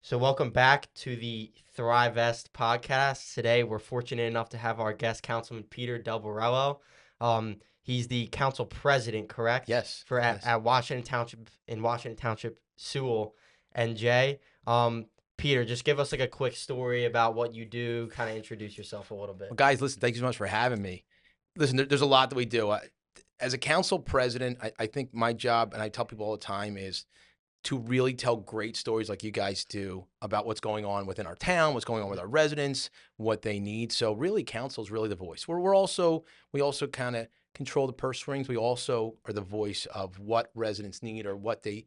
So welcome back to the Thrivest podcast. Today we're fortunate enough to have our guest Councilman Peter Del Borrello. He's the council president, correct? Yes, For yes. at Washington Township in Washington Township, Sewell, NJ. Peter, just give us like a quick story about what you do. Kind of introduce yourself a little Well, bit. guys, listen, thank you so much for having me. Listen, there's a lot that we do. As a council president, I think my job, and I tell people all the time, is to really tell great stories like you guys do about what's going on within our town, what's going on with our residents, what they need. So really, council is really the voice. We also kind of control the purse strings. We also are the voice of what residents need or what they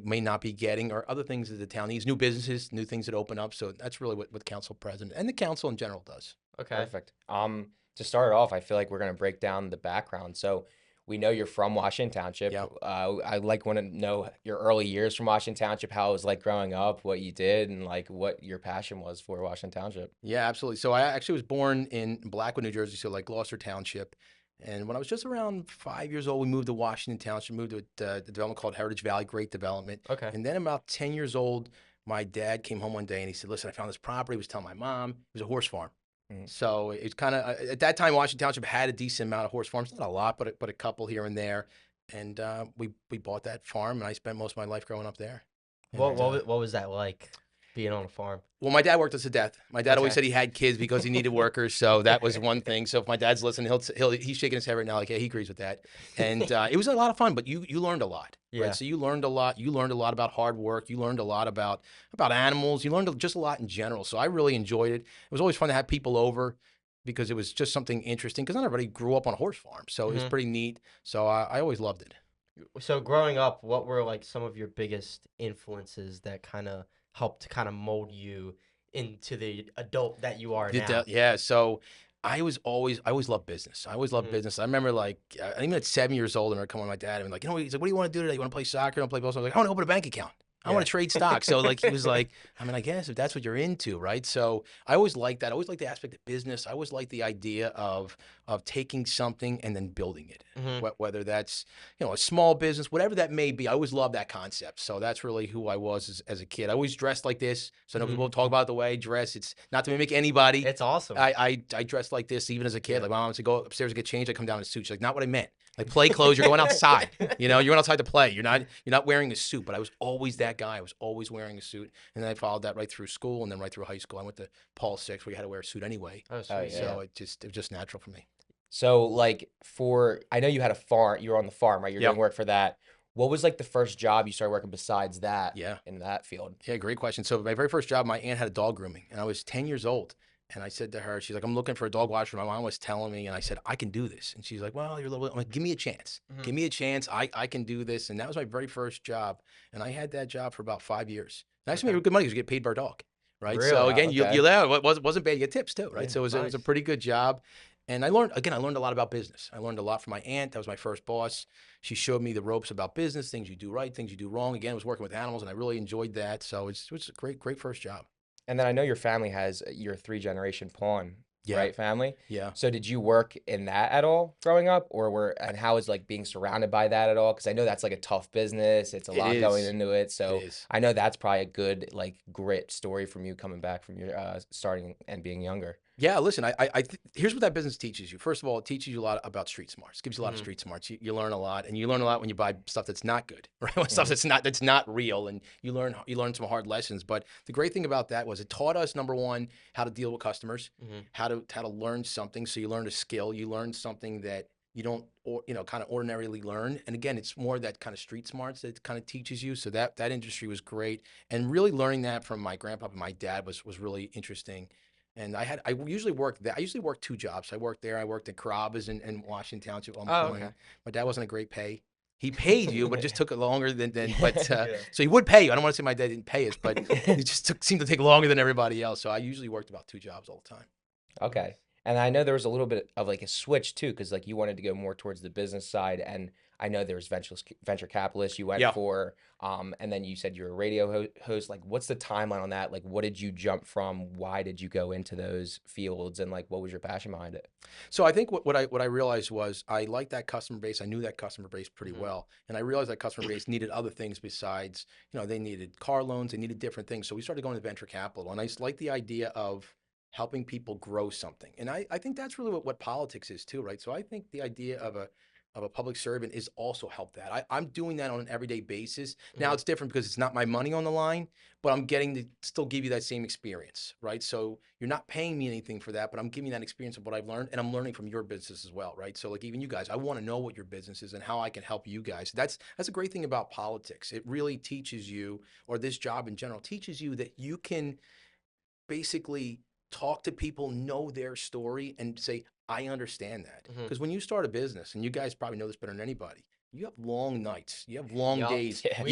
may not be getting or other things that the town needs, new businesses, new things that open up. So that's really what council president and the council in general does. Okay. Perfect. To start off, I feel like we're gonna break down the background. So we know you're from Washington Township. Yeah. I want to know your early years from Washington Township, how it was like growing up, what you did, and like what your passion was for Washington Township. Yeah, absolutely. So I actually was born in Blackwood, New Jersey, so like Gloucester Township. And when I was just around 5 years old, we moved to Washington Township, moved to a development called Heritage Valley, great development. Okay. And then about 10 years old, my dad came home one day and he said, listen, I found this property. He was telling my mom, it was a horse farm. Mhm. So it's kind of, at that time, Washington Township had a decent amount of horse farms, not a lot, but a couple here and there. And we bought that farm and I spent most of my life growing up there. What And, what wa- what was that like being on a farm? well, my dad worked us to death. My dad always Okay. said he had kids because he needed workers, so that was one thing. So if my dad's listening, he's shaking his head right now, like, yeah, he agrees with that. And it was a lot of fun, but you learned a lot, Yeah. right? So you learned a lot. You learned a lot about hard work. You learned a lot about animals. You learned just a lot in general. So I really enjoyed it. It was always fun to have people over because it was just something interesting. Because not everybody grew up on a horse farm, so it was Mhm. pretty neat. So I always loved it. So growing up, what were like some of your biggest influences that kind of helped kind of mold you into the adult that you are now? Yeah. So I always loved business. I always loved Mhm. business. I remember like, even at 7 years old, I remember coming with my dad and like, he's like, what do you want to do today? You want to play soccer? You want to play baseball? I was like, I want to open a bank account. I want Yeah. to trade stocks. So like, he was like, I mean, I guess if that's what you're into, right? So I always liked that. I always liked the aspect of business. I always liked the idea of taking something and then building it. Mhm. Whether that's, a small business, whatever that may be. I always loved that concept. So that's really who I was as a kid. I always dressed like this. So I know Mhm. people talk about the way I dress. It's not to mimic anybody. It's awesome. I dressed like this even as a kid. Yeah. Like my mom would say, go upstairs and get changed. I come down in a suit. She's like, not what I meant. Like play clothes. You're going outside. You're going outside to play. You're not wearing a suit. But I was always that guy. I was always wearing a suit. And then I followed that right through school and then right through high school. I went to Paul VI where you had to wear a suit anyway. Oh, Oh, sweet. yeah. So it was just natural for me. So like I know you had a farm. You were on the farm, right? You're Yep. doing work for that. What was like the first job you started working besides that? Yeah. In that field. Yeah, great question. So my very first job, my aunt had a dog grooming, and I was 10 years old. And I said to her, she's like, I'm looking for a dog washer. My mom was telling me, and I said, I can do this. And she's like, well, you're a little bit. I'm like, give me a chance. Mhm. Give me a chance. I can do this. And that was my very first job. And I had that job for about 5 years. And I actually made good money because you get paid per dog, right? Really? So Wow, again, okay. you wasn't bad. You get tips too, right? Yeah, So it was a nice. pretty good job. And I learned a lot about business. I learned a lot from my aunt. That was my first boss. She showed me the ropes about business, things you do right, things you do wrong. Again, I was working with animals, and I really enjoyed that. So it was a great first job. And then I know your family has your 3-generation pawn, Yeah. right? Family. Yeah. So did you work in that at all growing up, and how is like being surrounded by that at all? Because I know that's like a tough business. It's a It lot going is. into it. So It is. I know that's probably a good like grit story from you coming back from your starting and being younger. Yeah, listen, here's what that business teaches you. First of all, it teaches you a lot about street smarts. Gives you a lot of Mhm. street smarts. You learn a lot, and you learn a lot when you buy stuff that's not good, right? When stuff Mhm. that's not real, and you learn some hard lessons. But the great thing about that was it taught us, number one, how to deal with customers, Mhm. how to learn something. So you learned a skill, you learned something that you don't kind of ordinarily learn. And again, it's more that kind of street smarts that kind of teaches you. So that industry was great, and really learning that from my grandpa and my dad was really interesting. And I usually worked there. I usually worked two jobs. I worked there. I worked at Carrabba's in Washington Township at one Oh, point. okay. My dad wasn't a great pay. He paid you, but it just took it longer than but Yeah. so he would pay you. I don't want to say my dad didn't pay us, but it just seemed to take longer than everybody else. So I usually worked about two jobs all the time. Okay. And I know there was a little bit of like a switch too, because like you wanted to go more towards the business side. And I know there's venture capitalists you went Yeah. for, and then you said you're a radio host. Like, what's the timeline on that? Like, what did you jump from? Why did you go into those fields? And like, what was your passion behind it? So I think what I realized was I liked that customer base. I knew that customer base pretty well, and I realized that customer base needed other things besides, they needed car loans, they needed different things. So we started going to venture capital, and I just like the idea of helping people grow something. And I think that's really what politics is too, right? So I think the idea of a public servant is also help that. I'm doing that on an everyday basis. Now it's different because it's not my money on the line, but I'm getting to still give you that same experience, right? So you're not paying me anything for that, but I'm giving you that experience of what I've learned, and I'm learning from your business as well, right? So like even you guys, I want to know what your business is and how I can help you guys. That's a great thing about politics. It really teaches you, or this job in general teaches you, that you can basically talk to people, know their story, and say, I understand that. Because when you start a business, and you guys probably know this better than anybody, you have long nights, you have long Yup. days. Yeah. How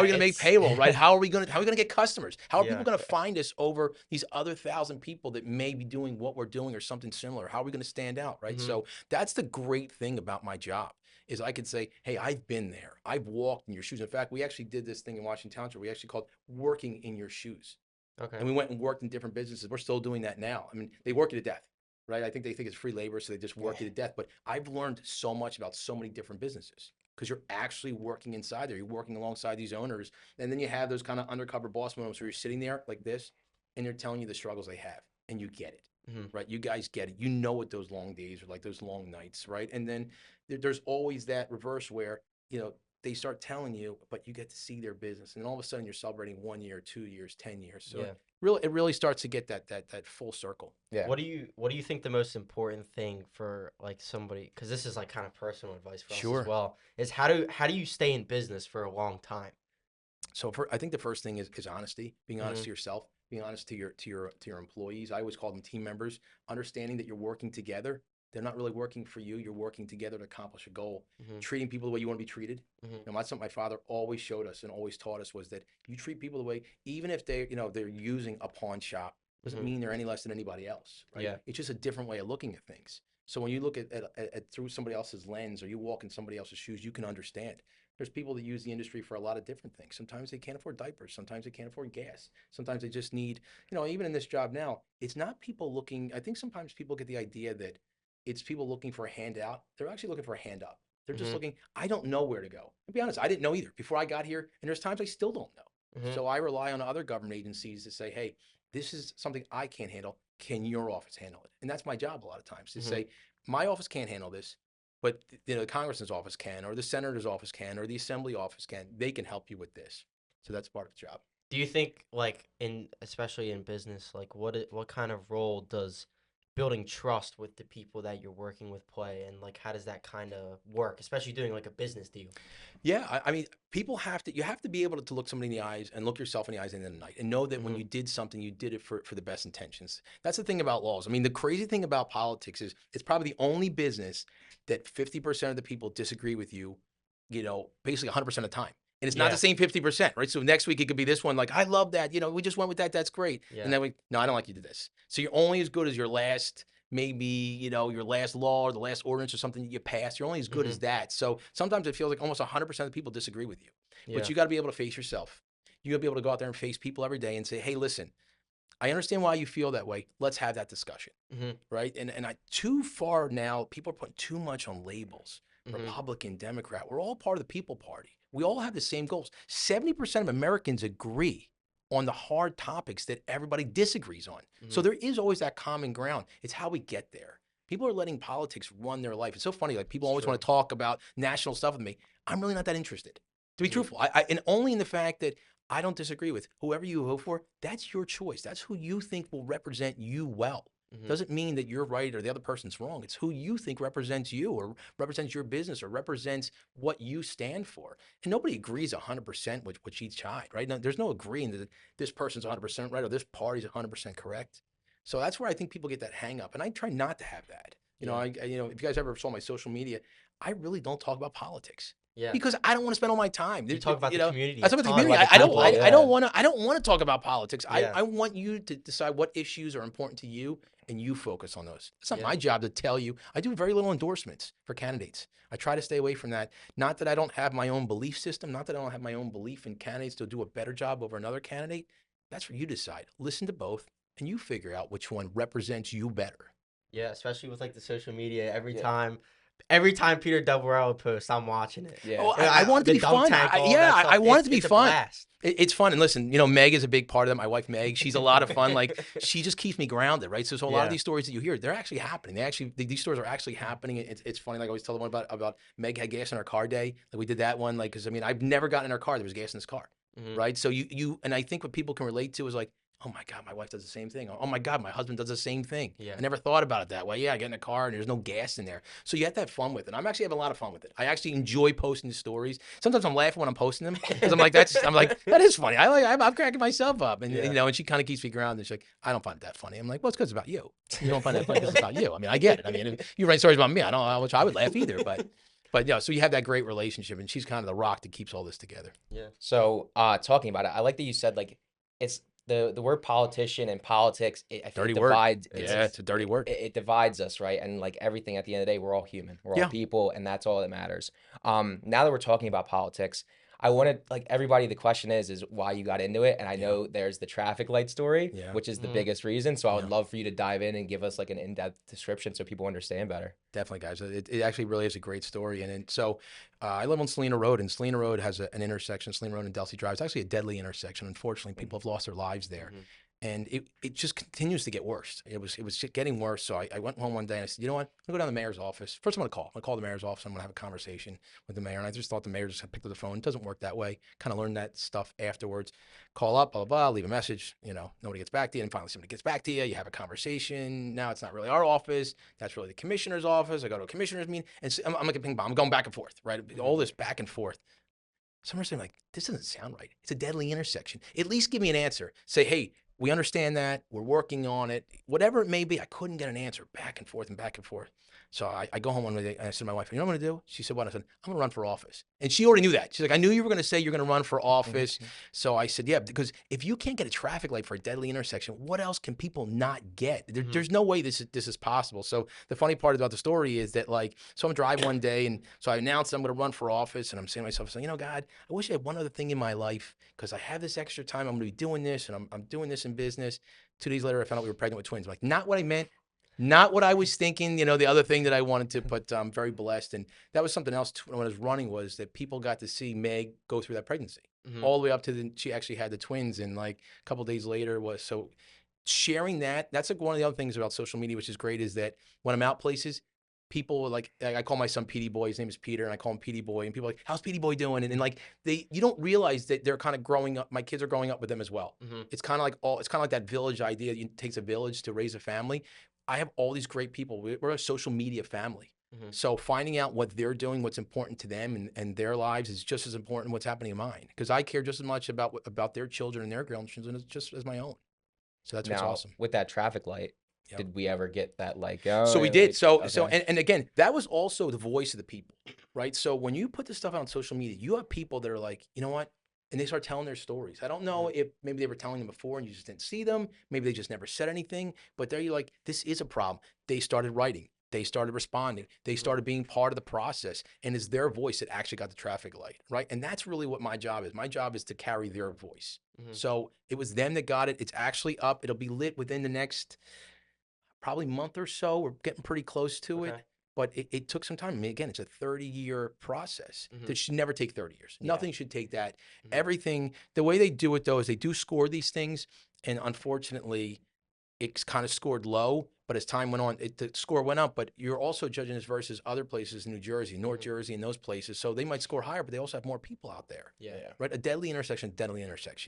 are you gonna make payroll, right? How are we gonna get customers? How are Yeah. people gonna find us over these other 1,000 people that may be doing what we're doing or something similar? How are we gonna stand out, right? So that's the great thing about my job, is I could say, hey, I've been there. I've walked in your shoes. In fact, we actually did this thing in Washington Township. We actually called working in your shoes. Okay. And we went and worked in different businesses. We're still doing that now. I mean, they work you to death, right? I think they think it's free labor, so they just work you to death. But I've learned so much about so many different businesses because you're actually working inside there. You're working alongside these owners. And then you have those kind of undercover boss moments where you're sitting there like this and they're telling you the struggles they have, and you get it, right? You guys get it. You know what those long days are like, those long nights, right? And then there's always that reverse where, they start telling you, but you get to see their business, and all of a sudden you're celebrating 1 year, 2 years, 10 years. So it really starts to get that full circle. Yeah. What do you think the most important thing for like somebody, because this is like kind of personal advice for us as well, is how do you stay in business for a long time? So I think the first thing is honesty, being honest to yourself, being honest to your employees. I always call them team members, understanding that you're working together. They're not really working for you. You're working together to accomplish a goal. Treating people the way you want to be treated. That's something my father always showed us and always taught us, was that you treat people the way, even if they're using a pawn shop, doesn't mean they're any less than anybody else, right? Yeah. It's just a different way of looking at things. So when you look at through somebody else's lens, or you walk in somebody else's shoes, you can understand. There's people that use the industry for a lot of different things. Sometimes they can't afford diapers. Sometimes they can't afford gas. Sometimes they just need, even in this job now, it's not people looking, I think sometimes people get the idea that it's people looking for a handout. They're actually looking for a hand up. They're just looking, I don't know where to go. To be honest, I didn't know either before I got here, and there's times I still don't know. So I rely on other government agencies to say, hey, this is something I can't handle. Can your office handle it? And that's my job a lot of times, to say, my office can't handle this, but the congressman's office can, or the senator's office can, or the assembly office can. They can help you with this. So that's part of the job. Do you think, like, especially in business, like what kind of role does building trust with the people that you're working with play, and like how does that kind of work, especially doing like a business deal? Yeah, I mean, you have to be able to look somebody in the eyes and look yourself in the eyes in the night, and know that when you did something, you did it for the best intentions. That's the thing about laws. I mean, the crazy thing about politics is it's probably the only business that 50% of the people disagree with you, basically 100% of the time. And it's not the same 50%, right? So next week it could be this one, like, I love that, we just went with that, that's great. And then no, I don't like you to this. So you're only as good as your last, maybe, your last law or the last ordinance or something that you passed. You're only as good as that. So sometimes it feels like almost 100% of the people disagree with you. But you got to be able to face yourself. You got to be able to go out there and face people every day and say, hey, listen, I understand why you feel that way. Let's have that discussion, right? And too far now, people are putting too much on labels. Republican, Democrat, we're all part of the people party. We all have the same goals. 70% of Americans agree on the hard topics that everybody disagrees on. So there is always that common ground. It's how we get there. People are letting politics run their life. It's so funny. Like, people always want to talk about national stuff with me. I'm really not that interested, to be truthful. And only in the fact that I don't disagree with whoever you vote for. That's your choice. That's who you think will represent you well. Doesn't mean that you're right or the other person's wrong. It's who you think represents you, or represents your business, or represents what you stand for. And nobody agrees 100% with each side, right? No, there's no agreeing that this person's 100% right or this party's 100% correct. So that's where I think people get that hang up. And I try not to have that. If you guys ever saw my social media, I really don't talk about politics. Yeah. Because I don't want to spend all my time. You talk about the community. I talk about the community. Like I people, don't want to talk about politics. Yeah. I want you to decide what issues are important to you, and you focus on those. It's not Yeah. my job to tell you. I do very little endorsements for candidates. I try to stay away from that. Not that I don't have my own belief system, not that I don't have my own belief in candidates to do a better job over another candidate. That's what you decide. Listen to both, and you figure out which one represents you better. Yeah, especially with like the social media. Yeah. Every time Peter Del Borrello posts, I'm watching it. Yeah. Oh, Yeah, I want it to the be dunk fun. tank, all Yeah, that stuff. I want it to be It's a fun. blast. It's fun. And listen, Meg is a big part of that. My wife, Meg, she's a lot of fun. Like, she just keeps me grounded, right? So a lot of Yeah. these stories that you hear, they're actually happening. These stories are actually happening. It's funny. Like I always tell them about Meg had gas in her car day. Like we did that one. Like, because I mean, I've never gotten in her car. There was gas in this car, right? So and I think what people can relate to is like, oh my God, my wife does the same thing. Oh my God, my husband does the same thing. Yeah. I never thought about it that way. Yeah, I get in a car and there's no gas in there. So you have to have fun with it. I'm actually having a lot of fun with it. I actually enjoy posting the stories. Sometimes I'm laughing when I'm posting them because I'm like, that is funny. I'm cracking myself up. And and she kind of keeps me grounded. She's like, I don't find it that funny. I'm like, well, it's because it's about you. You don't find it funny because it's about you. I mean, I get it. I mean, if you write stories about me, I don't know how I would laugh either. But yeah, so you have that great relationship, and she's kind of the rock that keeps all this together. Yeah. So talking about it, I like that you said like it's the word politician and politics. I think Dirty it word. divides. It's a dirty word. It divides us, right? And like everything at the end of the day, we're all human. We're all Yeah. people, and that's all that matters. Now that we're talking about politics, I wanted like everybody. The question is why you got into it, and I know there's the traffic light story, Yeah. which is the biggest reason. So I would Yeah. love for you to dive in and give us like an in-depth description so people understand better. Definitely, guys. It actually really is a great story. And so I live on Salina Road, and Salina Road has an intersection, Salina Road and Delsey Drive. It's actually a deadly intersection. Unfortunately, people have lost their lives there. And it just continues to get worse. It was just getting worse. So I went home one day and I said, you know what? I'm going to go down to the mayor's office. First, I'm going to call. I'm going to call the mayor's office. I'm going to have a conversation with the mayor. And I just thought the mayor just picked up the phone. It doesn't work that way. Kind of learned that stuff afterwards. Call up, blah, blah, blah, leave a message. Nobody gets back to you. And finally somebody gets back to you. You have a conversation. Now it's not really our office. That's really the commissioner's office. I go to a commissioner's meeting. And so I'm like a ping pong. I'm going back and forth, right? All this back and forth. Someone's saying like, this doesn't sound right. It's a deadly intersection. At least give me an answer. Say, hey, we understand that. We're working on it. Whatever it may be, I couldn't get an answer. Back and forth and back and forth. So I go home one day and I said to my wife, you know what I'm going to do? She said, what? I said, I'm going to run for office. And she already knew that. She's like, I knew you were going to say you're going to run for office. So I said, yeah, because if you can't get a traffic light for a deadly intersection, what else can people not get? There's no way this is possible. So the funny part about the story is that so I'm driving one day, and so I announced I'm going to run for office, and I'm saying to myself, God, I wish I had one other thing in my life because I have this extra time. I'm going to be doing this, and I'm doing this in business. 2 days later, I found out we were pregnant with twins. I'm like, not what I meant. Not what I was thinking, the other thing that I wanted to, but I'm very blessed. And that was something else when I was running, was that people got to see Meg go through that pregnancy all the way up to she actually had the twins. And a couple of days later so sharing that's one of the other things about social media, which is great, is that when I'm out places, people I call my son Petey Boy. His name is Peter, and I call him Petey Boy. And people are like, how's Petey Boy doing? And you don't realize that they're kind of growing up. My kids are growing up with them as well. It's kind of like that village idea. It takes a village to raise a family. I have all these great people. We're a social media family. So finding out what they're doing, what's important to them and their lives, is just as important what's happening in mine. Because I care just as much about their children and their grandchildren just as my own. So that's what's awesome. With that traffic light, did we ever get that So we did. So okay. and again, that was also the voice of the people, right? So when you put this stuff out on social media, you have people that are like, you know what? And they start telling their stories. I don't know if maybe they were telling them before and you just didn't see them. Maybe they just never said anything. But you're like, this is a problem. They started writing. They started responding. They started being part of the process. And it's their voice that actually got the traffic light, right? And that's really what my job is. My job is to carry their voice. So it was them that got it. It's actually up. It'll be lit within the next probably month or so. We're getting pretty close to it. But it took some time. I mean, again, it's a 30-year process. That should never take 30 years. Nothing should take that. Everything, the way they do it, though, is they do score these things. And unfortunately, it's kind of scored low. But as time went on, the score went up. But you're also judging this versus other places in New Jersey, North Jersey, and those places. So they might score higher, but they also have more people out there. Right? A deadly intersection.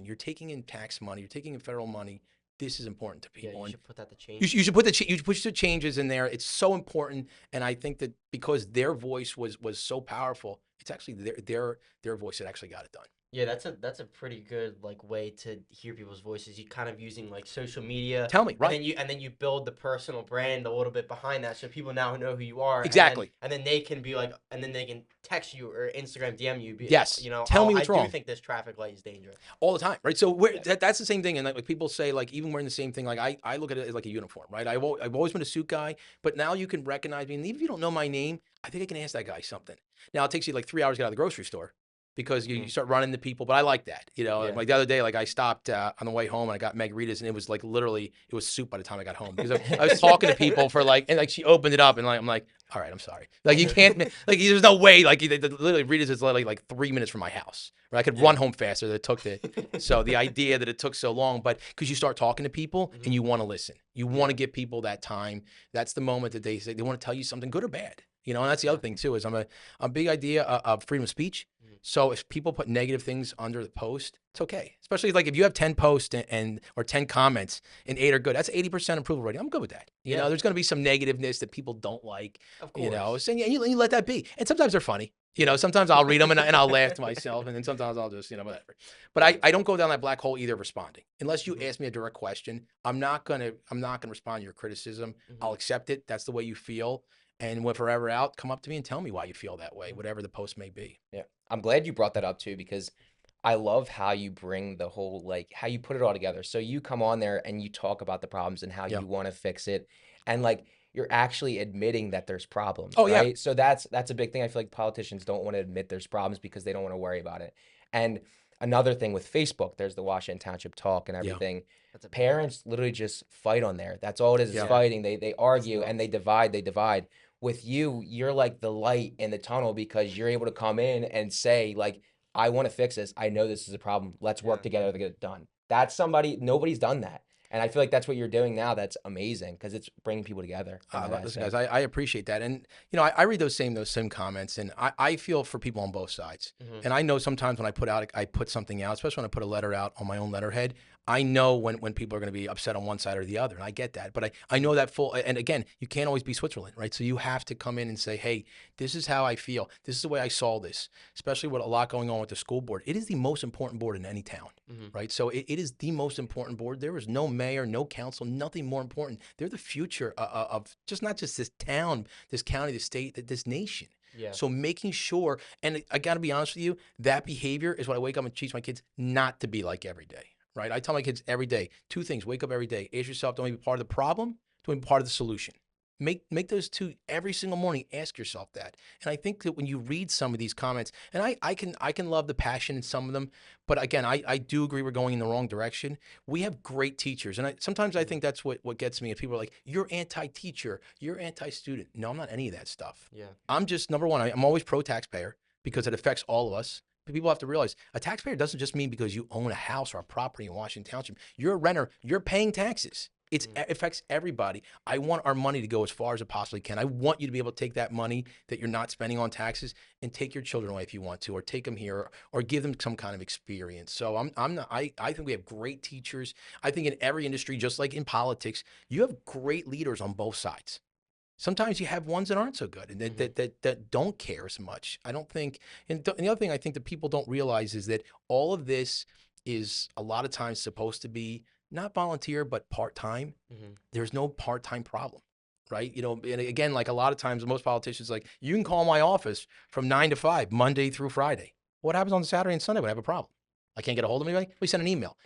You're taking in tax money. You're taking in federal money. This is important to people. Yeah, you should put that to change. You should put the changes in there. It's so important, and I think that because their voice was so powerful, it's actually their voice that actually got it done. Yeah, that's a pretty good like way to hear people's voices. You kind of using like social media, Tell me, and right? then you build the personal brand a little bit behind that, so people now know who you are, Exactly. and then they can be like, and then they can text you or Instagram DM you, Yes. you know, Tell oh, me I what's do wrong. think this traffic light is dangerous. All the time, right? So Yeah. that's the same thing, and like people say, like even wearing the same thing, like I look at it as like a uniform, right? I've always been a suit guy, but now you can recognize me, and even if you don't know my name, I think I can ask that guy something. Now it takes you like 3 hours to get out of the grocery store because you Hmm. start running into people, but I like that, Yeah. Like the other day, like I stopped on the way home and I got margaritas, and it was like literally it was soup by the time I got home because I was talking to people for like, and like she opened it up, and like I'm like, all right, I'm sorry. Like you can't, like there's no way. Like literally, Rita's is literally like 3 minutes from my house. Right? I could Yeah. run home faster than it took to. So the idea that it took so long, but because you start talking to people and you want to listen, you want to Yeah. give people that time. That's the moment that they say they want to tell you something good or bad. And that's the other Yeah. thing too is I'm a big idea of freedom of speech. Mhm. So if people put negative things under the post, it's okay. Especially like if you have 10 posts and or 10 comments and 8 are good, that's 80% approval rating. I'm good with that. Yeah. There's going to be some negativeness that people don't like, Of course. so you let that be. And sometimes they're funny. Yeah. Sometimes I'll read them and I'll laugh to myself, and then sometimes I'll just, whatever. But I don't go down that black hole either of responding. Unless you Mhm. ask me a direct question, I'm not gonna respond to your criticism. I'll Mhm. accept it. That's the way you feel. And when forever out, come up to me and tell me why you feel that way, Mhm. whatever the post may be. Yeah. I'm glad you brought that up too, because I love how you bring the whole, like, how you put it all together. So you come on there and you talk about the problems and how Yeah. you want to fix it. And like you're actually admitting that there's problems, Oh yeah. right? So that's a big thing. I feel like politicians don't want to admit there's problems because they don't want to worry about it. And another thing with Facebook, there's the Washington Township talk and Yeah. everything. That's a big one. Parents literally just fight on there. That's all it is Yeah. fighting. They argue and nuts. they divide. With you, you're like the light in the tunnel because you're able to come in and say, like, I want to fix this. I know this is a problem. Let's Yeah. work together to get it done. That's somebody, nobody's done that. And I feel like that's what you're doing now. That's amazing because it's bringing people together in that Listen, guys, aspect. I appreciate that, and I read those same comments, and I feel for people on both sides. Mhm. And I know sometimes when I put something out, especially when I put a letter out on my own letterhead, I know when people are going to be upset on one side or the other, and I get that. But I know that full. And again, you can't always be Switzerland, right? So you have to come in and say, hey, this is how I feel. This is the way I saw this, especially with a lot going on with the school board. It is the most important board in any town. Mhm. Right. So it is the most important board. There is no mayor, no council, nothing more important. They're the future of just not just this town, this county, this state, this nation. Yeah. So making sure, and I got to be honest with you, that behavior is what I wake up and teach my kids not to be like every day. Right. I tell my kids every day, two things: wake up every day, ask yourself, do I want to be part of the problem? Do I want to be part of the solution? Make those two every single morning. Ask yourself that. And I think that when you read some of these comments, and I can love the passion in some of them, but again, I do agree we're going in the wrong direction. We have great teachers, and sometimes I Mhm. think that's what gets me. If people are like, "You're anti-teacher, you're anti-student." No, I'm not any of that stuff. Yeah. I'm just number one. I'm always pro-taxpayer because it affects all of us. But people have to realize a taxpayer doesn't just mean because you own a house or a property in Washington Township. You're a renter. You're paying taxes. It Mhm. affects everybody. I want our money to go as far as it possibly can. I want you to be able to take that money that you're not spending on taxes and take your children away if you want to, or take them here, or give them some kind of experience. So I'm not, I think we have great teachers. I think in every industry, just like in politics, you have great leaders on both sides. Sometimes you have ones that aren't so good and that, Mhm. that don't care as much. I don't think, and the other thing I think that people don't realize is that all of this is a lot of times supposed to be not volunteer, but part-time. Mhm. There's no part-time problem, right? And again, like a lot of times, most politicians like, you can call my office from 9 to 5, Monday through Friday. What happens on Saturday and Sunday when I have a problem? I can't get a hold of anybody? We send an email.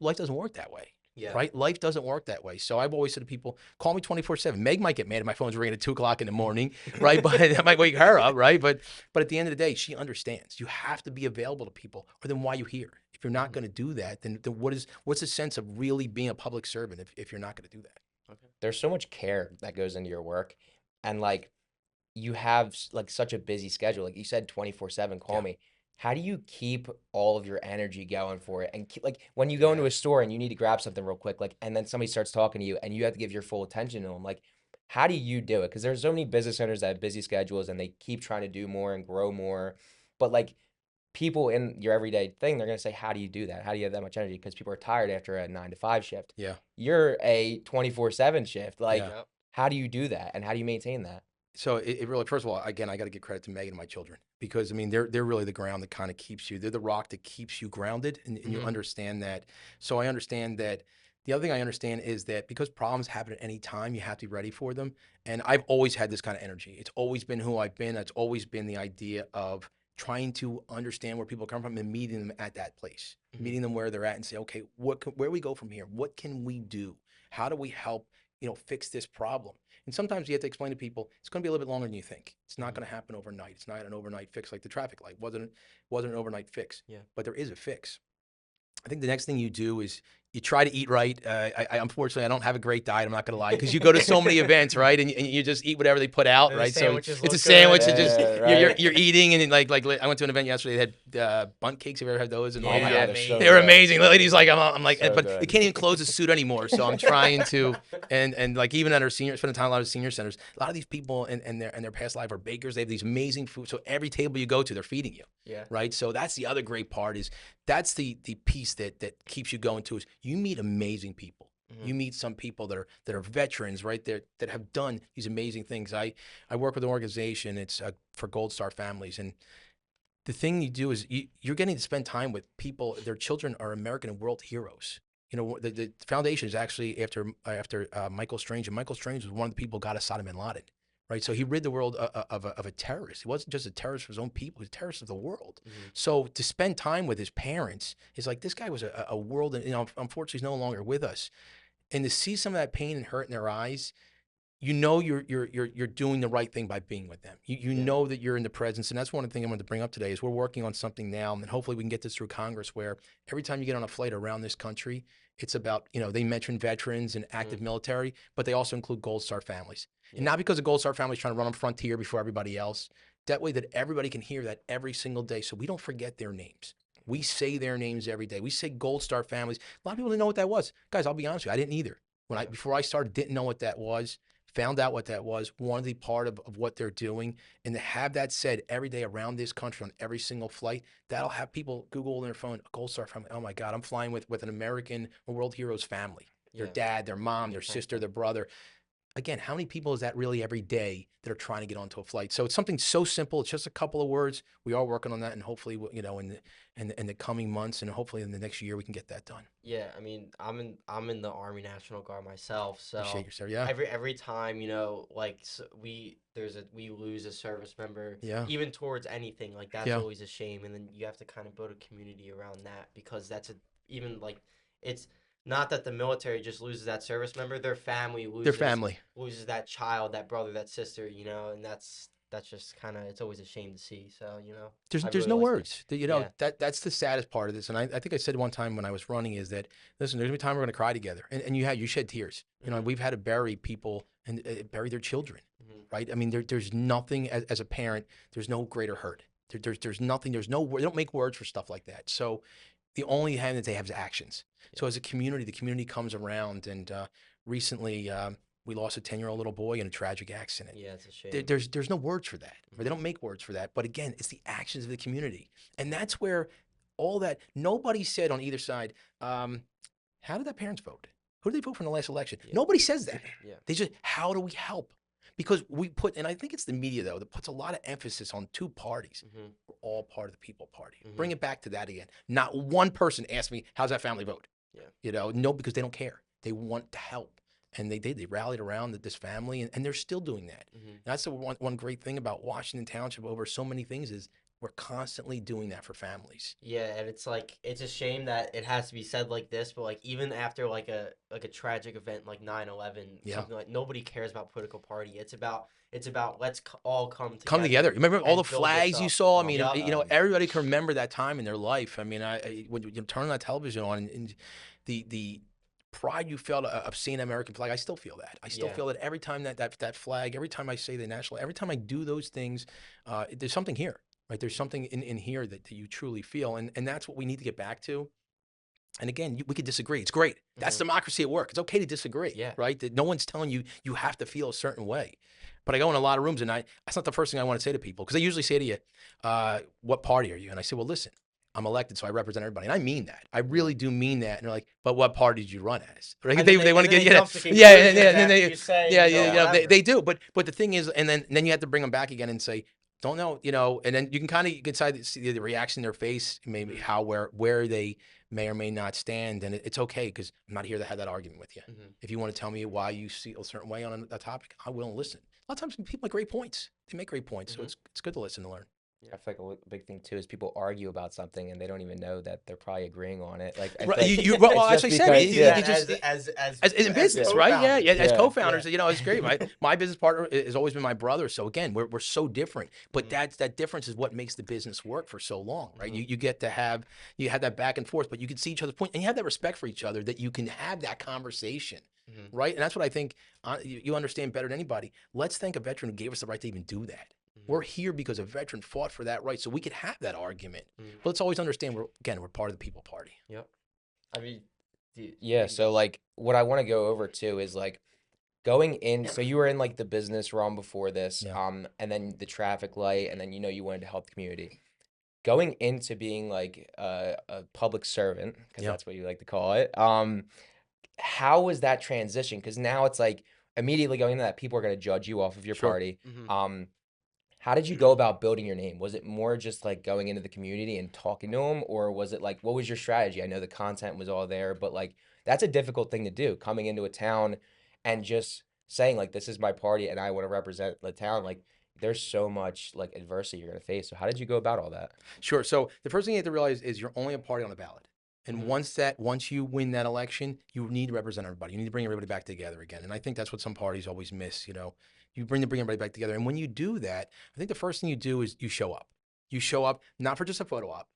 Life doesn't work that way. Yeah. Right? Life doesn't work that way. So I've always said to people, call me 24/7. Meg might get mad if my phone's ringing at 2 o'clock in the morning, right? But that might wake her up, right? But at the end of the day, she understands. You have to be available to people, or then why are you here? If you're not Mhm. going to do that, then what's the sense of really being a public servant if you're not going to do that? Okay. There's so much care that goes into your work. And like, you have like such a busy schedule. Like you said, 24/7, call Yeah. me. How do you keep all of your energy going for it? And keep, like when you go into Yeah. a store and you need to grab something real quick, like, and then somebody starts talking to you and you have to give your full attention to them. Like, how do you do it? Because there's so many business owners that have busy schedules and they keep trying to do more and grow more. But like people in your everyday thing, they're gonna say, how do you do that? How do you have that much energy? Because people are tired after a 9 to 5 shift. Yeah. You're a 24/7 shift. Like, Yeah. Yep. how do you do that? And how do you maintain that? So it really, first of all, again, I got to give credit to Megan and my children because I mean they're really the ground that kind of keeps you. They're the rock that keeps you grounded, and you understand that. So I understand that. The other thing I understand is that because problems happen at any time, you have to be ready for them. And I've always had this kind of energy. It's always been who I've been. It's always been the idea of trying to understand where people come from and meeting them at that place, meeting them where they're at, and say, okay, where do we go from here? What can we do? How do we help? Fix this problem. And sometimes you have to explain to people it's going to be a little bit longer than you think. It's not going to happen overnight. It's not an overnight fix like the traffic light. Wasn't an overnight fix. Yeah. But there is a fix. I think the next thing you do is you try to eat right. Unfortunately, I don't have a great diet. I'm not going to lie, because you go to so many events, right? And you just eat whatever they put out, And the right? So sandwiches it's a look sandwich. good. And just Yeah, right. you're eating, and like I went to an event yesterday. They had bundt cakes. Have you ever had those? And Oh all my that? God, they're so They were good. amazing. The lady's like, I'm like, So but good. they can't even close the suit anymore. So I'm trying to, and like even at our spending time at a lot of senior centers, a lot of these people in their past life are bakers. They have these amazing food. So every table you go to, they're feeding you. Yeah. Right. So that's the other great part is that's the piece that keeps you going to is you meet amazing people. You meet some people that are veterans, right there, that have done these amazing things. I work with an organization. It's for Gold Star families, and the thing you do is you're getting to spend time with people. Their children are American and world heroes. The foundation is actually after Michael Strange, and Michael Strange was one of the people who got Osama bin Laden, right? So he rid the world of a terrorist. He wasn't just a terrorist for his own people; he was a terrorist of the world. So to spend time with his parents is like this guy was a world, and unfortunately, he's no longer with us. And to see some of that pain and hurt in their eyes, you're doing the right thing by being with them. You know that you're in the presence, and that's one of the things I wanted to bring up today is we're working on something now, and hopefully we can get this through Congress, where every time you get on a flight around this country, it's about they mention veterans and active military, but they also include Gold Star families, and not because the Gold Star families trying to run on Frontier before everybody else. That way, that everybody can hear that every single day, so we don't forget their names. We say their names every day. We say Gold Star families. A lot of people didn't know what that was. Guys, I'll be honest with you, I didn't either. Before I started, didn't know what that was. Found out what that was, wanted to be part of what they're doing, and to have that said every day around this country on every single flight, that'll have people Google on their phone, Gold Star family. Oh my God, I'm flying with an American World Heroes family. Their dad, their mom, their sister, their brother. Again, how many people is that really every day that are trying to get onto a flight? So it's something so simple. It's just a couple of words. We are working on that, and hopefully, in the coming months, and hopefully in the next year, we can get that done. Yeah, I mean, I'm in the Army National Guard myself, so Appreciate you, sir. Yeah. every time we lose a service member, even towards anything, like that's always a shame, and then you have to kind of build a community around that, because it's not that the military just loses that service member, their family loses that child, that brother, that sister, and that's just kind of, it's always a shame to see. So, there's no words. That's the saddest part of this. And I think I said one time when I was running is that, listen, there's gonna be time we're gonna cry together, and you shed tears. We've had to bury people and bury their children, right? I mean, there's nothing as a parent. There's no greater hurt. There's nothing. They don't make words for stuff like that. So the only hand that they have is actions. So as a community, the community comes around, and recently we lost a 10-year-old little boy in a tragic accident. Yeah, it's a shame. There's no words for that. Right? They don't make words for that. But again, it's the actions of the community. And that's where all that, nobody said on either side, how did that parents vote? Who did they vote for in the last election? Nobody says that. They just, how do we help? Because and I think it's the media, though, that puts a lot of emphasis on two parties. We're all part of the people party. Bring it back to that again. Not one person asked me, how's that family vote? No, because they don't care. They want to help. And they did. They rallied around this family, and they're still doing that. And that's the one great thing about Washington Township over so many things is we're constantly doing that for families. Yeah, and it's like, it's a shame that it has to be said like this, but like even after like a tragic event like 9/11, something like, nobody cares about political party. It's about let's all come together. Remember all the flags you saw? I mean, everybody can remember that time in their life. I mean, when you turn that television on, and the pride you felt of seeing an American flag, I still feel that. I still feel that every time that flag, every time I say the national, every time I do those things, there's something here. Right, there's something in here that you truly feel, and that's what we need to get back to. And again, we could disagree. It's great. That's democracy at work. It's okay to disagree. Right. That no one's telling you have to feel a certain way. But I go in a lot of rooms, and that's not the first thing I want to say to people, because they usually say to you, "What party are you?" And I say, "Well, listen, I'm elected, so I represent everybody. And I mean that. I really do mean that. And they're like, but what party did you run as? Right? And They want to get, and then then you say, yeah, you know, whatever. they do. But the thing is, and then you have to bring them back again and say, don't know, and then you can decide to see the reaction in their face, maybe how, where they may or may not stand. And it's okay, because I'm not here to have that argument with you. If you want to tell me why you see a certain way on a topic, I will listen. A lot of times people make great points. They make great points. So it's good to listen and learn. I feel like a big thing too is people argue about something and they don't even know that they're probably agreeing on it. Like, well, it's as I just said, because- as in business, right? Yeah, as co-founders, it's great. My business partner has always been my brother. So again, we're so different, but that difference is what makes the business work for so long, right? You get to have that back and forth, but you can see each other's point, and you have that respect for each other that you can have that conversation, right? And that's what I think you understand better than anybody. Let's thank a veteran who gave us the right to even do that. We're here because a veteran fought for that right, so we could have that argument. But let's always understand we're part of the people party. Yep. I mean, yeah. So like, what I want to go over too is like going in. So you were in like the business realm before this, and then the traffic light, and then you wanted to help the community. Going into being like a public servant, because that's what you like to call it. How was that transition? Because now it's like immediately going into that, people are going to judge you off of your party. How did you go about building your name? Was it more just like going into the community and talking to them, or was it like, what was your strategy? I know the content was all there, but like, that's a difficult thing to do, coming into a town and just saying like, this is my party and I want to represent the town. Like, there's so much like adversity you're going to face. So how did you go about all that? Sure. So the first thing you have to realize is you're only a party on the ballot. And once you win that election, you need to represent everybody. You need to bring everybody back together again. And I think that's what some parties always miss. You bring everybody back together. And when you do that, I think the first thing you do is you show up. You show up not for just a photo op.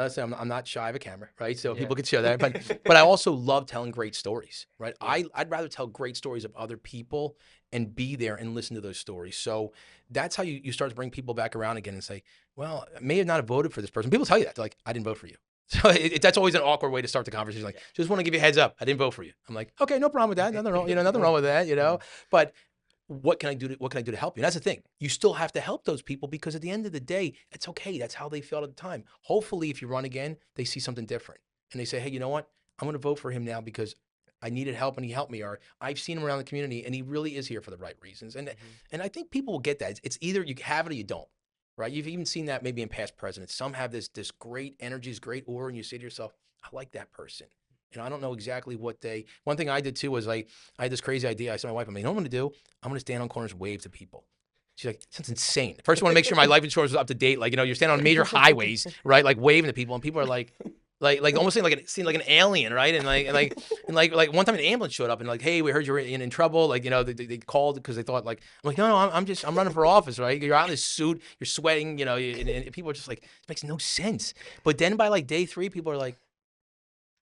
So I'm not shy of a camera, right? So people can show that. But I also love telling great stories, right? I'd rather tell great stories of other people and be there and listen to those stories. So that's how you start to bring people back around again and say, well, I may have not have voted for this person. People tell you that. They're like, I didn't vote for you. So that's always an awkward way to start the conversation. Like, just want to give you a heads up. I didn't vote for you. I'm like, okay, no problem with that. Nothing wrong. Nothing wrong with that. But what can I do to help you? And that's the thing. You still have to help those people, because at the end of the day, it's okay. That's how they felt at the time. Hopefully, if you run again, they see something different and they say, hey, you know what? I'm going to vote for him now because I needed help and he helped me, or I've seen him around the community and he really is here for the right reasons. And I think people will get that. It's either you have it or you don't. Right? You've even seen that maybe in past presidents. Some have this great energy, this great aura, and you say to yourself, I like that person. I don't know exactly what one thing I did too was I had this crazy idea. I said to my wife, you know what I'm going to do? I'm going to stand on corners and wave to people. She's like, sounds insane. First, I want to make sure my life insurance was up to date. Like, you're standing on major highways, right? Like waving to people, and people are like almost seeing like an alien, right? And like one time an ambulance showed up and like, hey, we heard you're in trouble. Like, they called because they thought like, I'm like, no, I'm running for office, right? You're out in this suit, you're sweating, and people are just like, it makes no sense. But then by like day 3, people are like,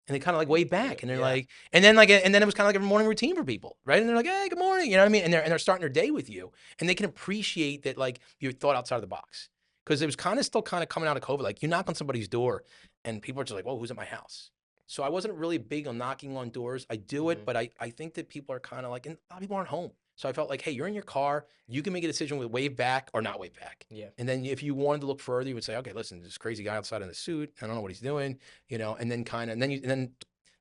and they kind of like wave back, and they're like, and then it was kind of like a morning routine for people, right? And they're like, hey, good morning, you know what I mean? And they're starting their day with you, and they can appreciate that like you thought outside of the box, because it was still coming out of COVID. Like, you knock on somebody's door, and people are just like, whoa, who's at my house? So I wasn't really big on knocking on doors. I do it, but I think that people are kind of like, and a lot of people aren't home. So I felt like, hey, you're in your car. You can make a decision with wave back or not wave back. Yeah. And then if you wanted to look further, you would say, okay, listen, this crazy guy outside in the suit, I don't know what he's doing, and then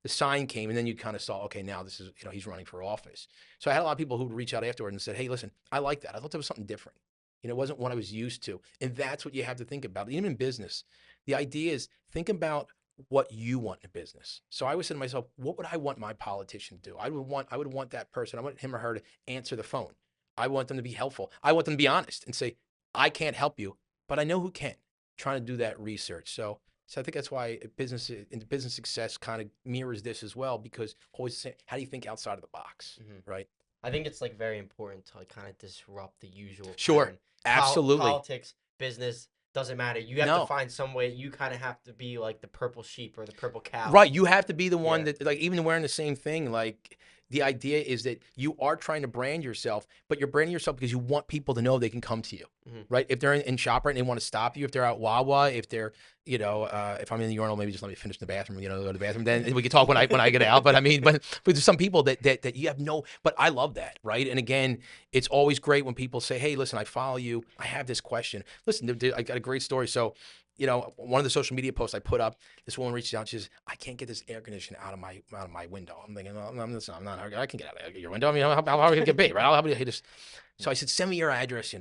the sign came, and then you kind of saw, okay, now this is, he's running for office. So I had a lot of people who would reach out afterward and said, hey, listen, I like that. I thought there was something different. It wasn't what I was used to. And that's what you have to think about. Even in business, the idea is think about what you want in business. So I was saying to myself, what would I want my politician to do? I would want that person, I want him or her to answer the phone. I want them to be helpful. I want them to be honest and say, I can't help you, but I know who can. Trying to do that research. So I think that's why business success kind of mirrors this as well, because always say, how do you think outside of the box, right? I think it's like very important to like kind of disrupt the usual. Sure, pattern. absolutely. Politics, business, doesn't matter. You have to find some way. You kind of have to be like the purple sheep or the purple cow. Right. You have to be the one that, like, even wearing the same thing, like, the idea is that you are trying to brand yourself, but you're branding yourself because you want people to know they can come to you, right? If they're in ShopRite and they want to stop you, if they're at Wawa, if they're, if I'm in the urinal, maybe just let me finish in the bathroom, go to the bathroom. Then we can talk when I get out. But I mean, but there's some people that you have but I love that, right? And again, it's always great when people say, hey, listen, I follow you. I have this question. Listen, I got a great story. So one of the social media posts I put up, this woman reaches out. She says, "I can't get this air conditioner out of my window." I'm thinking, well, I'm not. I can get out of your window. I mean, how are we gonna get paid, right? How do you just? So I said, "Send me your address."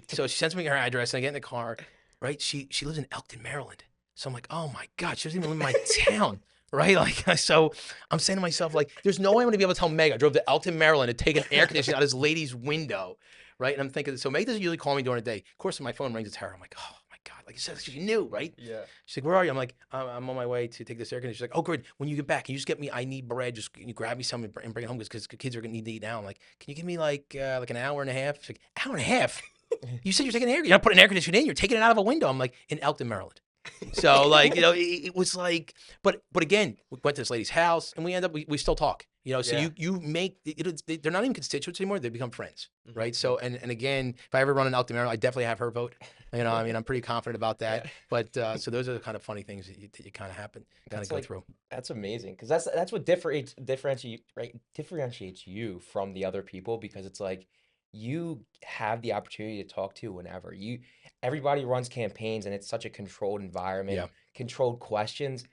So she sends me her address, and I get in the car. Right? She lives in Elkton, Maryland. So I'm like, oh my God, she doesn't even live in my town. Right? Like, so I'm saying to myself, like, there's no way I'm gonna be able to tell Meg I drove to Elkton, Maryland to take an air conditioner out of this lady's window. Right? And I'm thinking, so Meg doesn't usually call me during the day. Of course, when my phone rings, it's her. I'm like, oh my God, like you said, she knew, right? Yeah. She's like, where are you? I'm like, I'm on my way to take this air conditioner. She's like, oh, good. When you get back, can you just get me, I need bread. Just can you grab me some and bring it home because kids are gonna need to eat now. I'm like, can you give me like an hour and a half? She's like, hour and a half? You said you're taking you're not putting an air conditioner in, you're taking it out of a window. I'm like, in Elkton, Maryland. So like, it was like, but again, we went to this lady's house and we still talk, so Yeah. you make they're not even constituents anymore. They become friends. Mhm. Right. So, and again, if I ever run in Elkton, Maryland, I definitely have her vote. I mean, I'm pretty confident about that. Yeah. But so those are the kind of funny things that you kind of That's go like through. that's amazing because that's what differentiates you from the other people because it's like you have the opportunity to talk to whenever everybody runs campaigns and it's such a controlled environment, Yeah. controlled questions.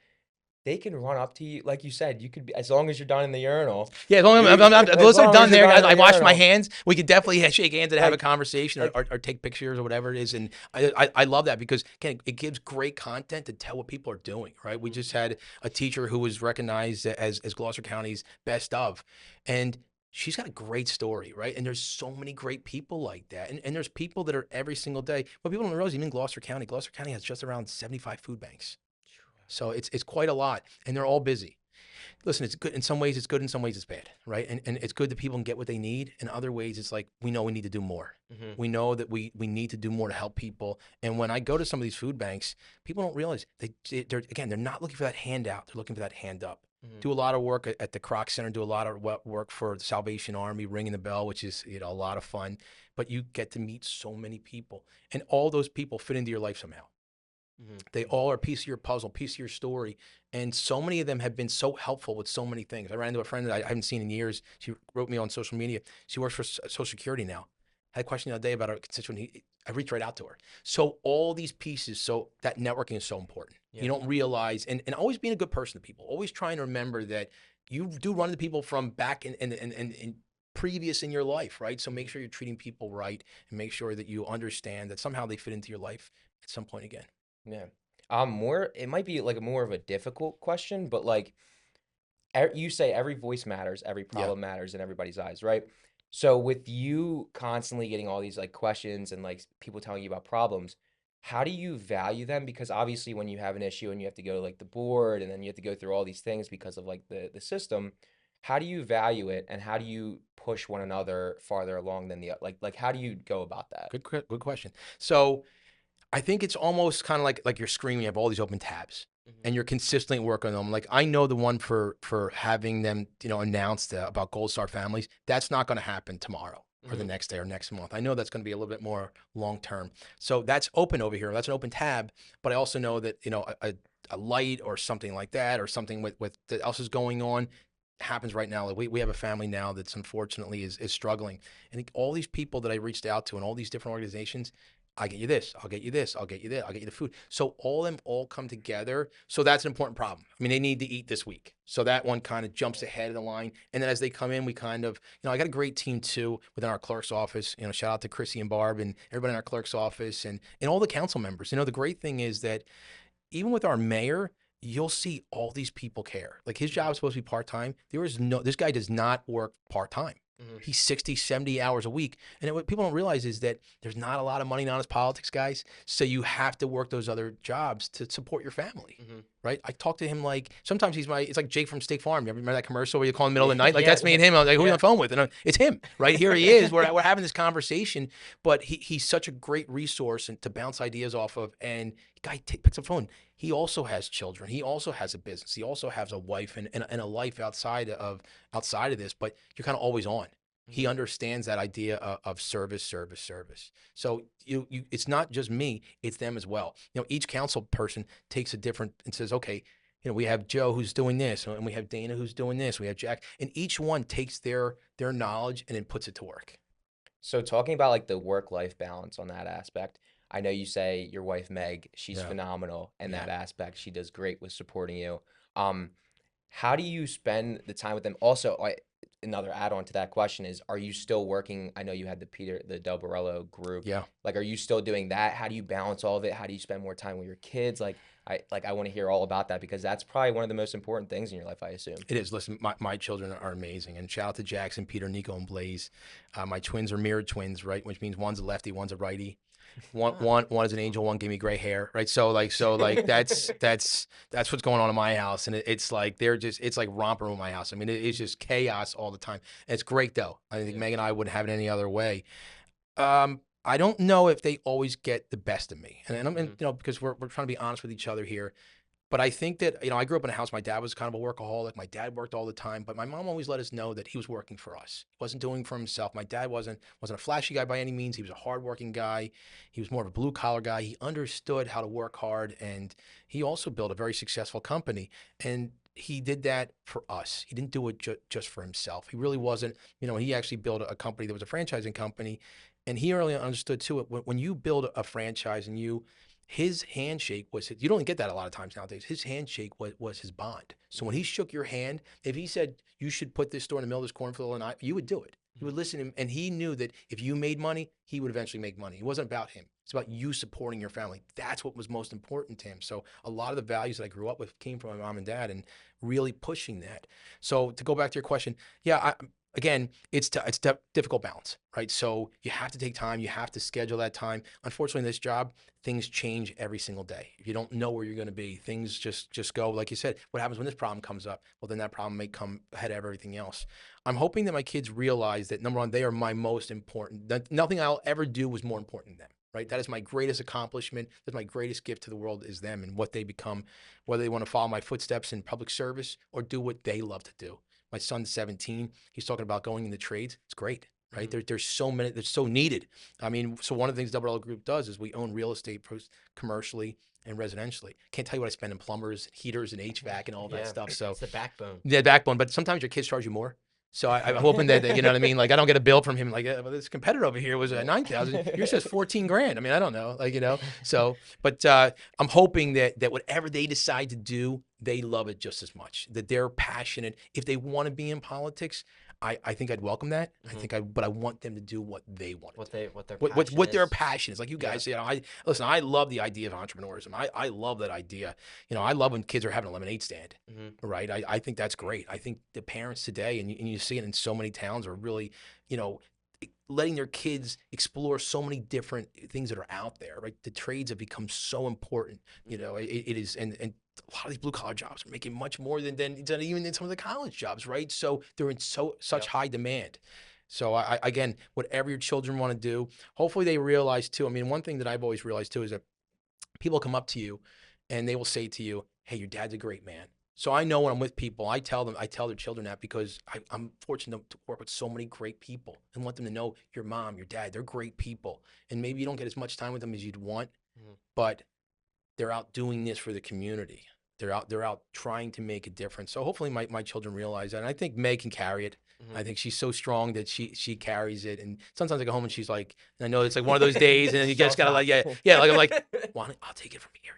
They can run up to you, like you said, you could be as long as you're done in the urinal. Yeah, as long as As I'm long done as you're there, done in I the wash my urinal. hands. We could definitely shake hands and have a Like- conversation like- or take pictures or whatever it is. And I love that because again, it gives great content to tell what people are doing, right? We just had a teacher who was recognized as Gloucester County's best of, and she's got a great story, right? And there's so many great people like that. And there's people that are every single day. What people don't realize, even Gloucester County has just around 75 food banks. So it's quite a lot, and they're all busy. Listen, it's good in some ways. It's good in some ways. It's bad, right? And it's good that people can get what they need. In other ways, it's like we know we need to do more. Mhm. We know that we need to do more to help people. And when I go to some of these food banks, people don't realize they're not looking for that handout. They're looking for that hand up. Mhm. Do a lot of work at the Croc Center. Do a lot of work for the Salvation Army, ringing the bell, which is a lot of fun. But you get to meet so many people, and all those people fit into your life somehow. Mhm. They all are a piece of your puzzle, piece of your story. And so many of them have been so helpful with so many things. I ran into a friend that I haven't seen in years. She wrote me on social media. She works for Social Security now. Had a question the other day about a constituent. I reached right out to her. So all these pieces, so that networking is so important. Yeah. You don't realize, and always being a good person to people, always trying to remember that you do run into people from back in previous in your life, right? So make sure you're treating people right and make sure that you understand that somehow they fit into your life at some point again. Yeah. It might be like more of a difficult question, but like you say every voice matters, every Yeah. problem matters in everybody's eyes, right? So with you constantly getting all these like questions and like people telling you about problems, how do you value them? Because obviously when you have an issue and you have to go to like the board and then you have to go through all these things because of like the system, how do you value it and how do you push one another farther along than the like how do you go about that? Good question. So I think it's almost kind of like you're screaming. You have all these open tabs, Mhm. and you're consistently working on them. Like I know the one for having them, announced about Gold Star families. That's not going to happen tomorrow or the Mhm. next day or next month. I know that's going to be a little bit more long term. So that's open over here. That's an open tab. But I also know that a light or something like that or something with that else is going on happens right now. Like we have a family now that's unfortunately is struggling. I think all these people that I reached out to and all these different organizations, I get you this, I'll get you this, I'll get you that, I'll get you the food. So all of them all come together. So that's an important problem. I mean, they need to eat this week. So that one kind of jumps ahead of the line. And then as they come in, we kind of, I got a great team too within our clerk's office. Shout out to Chrissy and Barb and everybody in our clerk's office and all the council members. The great thing is that even with our mayor, you'll see all these people care. Like his job is supposed to be part-time. This guy does not work part-time. Mhm. He's 60, 70 hours a week. And what people don't realize is that there's not a lot of money in honest politics, guys. So you have to work those other jobs to support your family, Mhm. right? I talk to him like, sometimes it's like Jake from State Farm. You ever remember that commercial where you call in the middle of the night? Like Yeah. that's me and him. I'm like, who are you Yeah. on the phone with? And it's him, right? Here he is. We're having this conversation, but he's such a great resource and to bounce ideas off of. And the guy picks up the phone. He also has children. He also has a business. He also has a wife and a life outside of this, but you're kind of always on. He understands that idea of service. So it's not just me, it's them as well. Each council person takes a different and says, okay, we have Joe who's doing this, and we have Dana who's doing this, we have Jack, and each one takes their knowledge and then puts it to work. So talking about like the work-life balance on that aspect, I know you say your wife Meg, she's Yeah. phenomenal in Yeah. that aspect. She does great with supporting you. Um, how do you spend the time with them? Also, another add-on to that question is, are you still working? I know you had the Del Borrello group. Yeah. Like, are you still doing that? How do you balance all of it? How do you spend more time with your kids? I want to hear all about that because that's probably one of the most important things in your life, I assume. It is. Listen, my children are amazing. And shout out to Jackson, Peter, Nico, and Blaze. My twins are mirrored twins, right? Which means one's a lefty, one's a righty. One is an angel, one gave me gray hair, right? So that's what's going on in my house, and it's like it's like romper in my house. I mean, it's just chaos all the time. And it's great though. I think Meg and I wouldn't have it any other way. I don't know if they always get the best of me, and because we're trying to be honest with each other here. But I think that, I grew up in a house, my dad was kind of a workaholic. My dad worked all the time, but my mom always let us know that he was working for us. He wasn't doing it for himself. My dad wasn't a flashy guy by any means. He was a hardworking guy. He was more of a blue collar guy. He understood how to work hard, and he also built a very successful company. And he did that for us. He didn't do it just for himself. He really wasn't, he actually built a company that was a franchising company. And he really understood too, when you build a franchise and his handshake was you don't get that a lot of times nowadays. His handshake was his bond. So when he shook your hand, if he said you should put this store in the middle of this cornfield, and you would do it. He would listen to him, and he knew that if you made money, he would eventually make money. It wasn't about him. It's about you supporting your family. That's what was most important to him. So a lot of the values that I grew up with came from my mom and dad, and really pushing that. So to go back to your question, yeah, again, it's difficult balance, right? So you have to take time. You have to schedule that time. Unfortunately, in this job, things change every single day. If you don't know where you're going to be, things just go. Like you said, what happens when this problem comes up? Well, then that problem may come ahead of everything else. I'm hoping that my kids realize that, number one, they are my most important. That nothing I'll ever do was more important than them, right? That is my greatest accomplishment. That's my greatest gift to the world is them and what they become, whether they want to follow my footsteps in public service or do what they love to do. My son's 17. He's talking about going into trades. It's great, right? There's so many. They're so needed. I mean, so one of the things Double L Group does is we own real estate commercially and residentially. Can't tell you what I spend in plumbers, heaters, and HVAC and all that stuff. So it's the backbone. Yeah, backbone. But sometimes your kids charge you more. So I'm hoping that, you know what I mean? Like, I don't get a bill from him like, well, this competitor over here was at 9,000. Yours says 14 grand. I mean, I don't know. Like, so, but I'm hoping that whatever they decide to do, they love it just as much, that they're passionate. If they want to be in politics, I think I'd welcome that. But I want them to do what they want. What their passion is. Like you guys, I love the idea of entrepreneurism. I love that idea. I love when kids are having a lemonade stand, right? I think that's great. I think the parents today, and you see it in so many towns, are really, letting their kids explore so many different things that are out there, right? The trades have become so important. It is, and a lot of these blue collar jobs are making much more than even in some of the college jobs, right? So they're in such high demand. So again, whatever your children want to do, hopefully they realize too. I mean, one thing that I've always realized too is that people come up to you and they will say to you, "Hey, your dad's a great man." So I know when I'm with people, I tell their children that because I'm fortunate to work with so many great people and want them to know your mom, your dad, they're great people. And maybe you don't get as much time with them as you'd want, but they're out doing this for the community. They're out trying to make a difference. So hopefully my children realize that. And I think Meg can carry it. I think she's so strong that she carries it. And sometimes I go home and she's like, and I know it's like one of those days, and you just gotta like, like I'm like, well, I'll take it from here,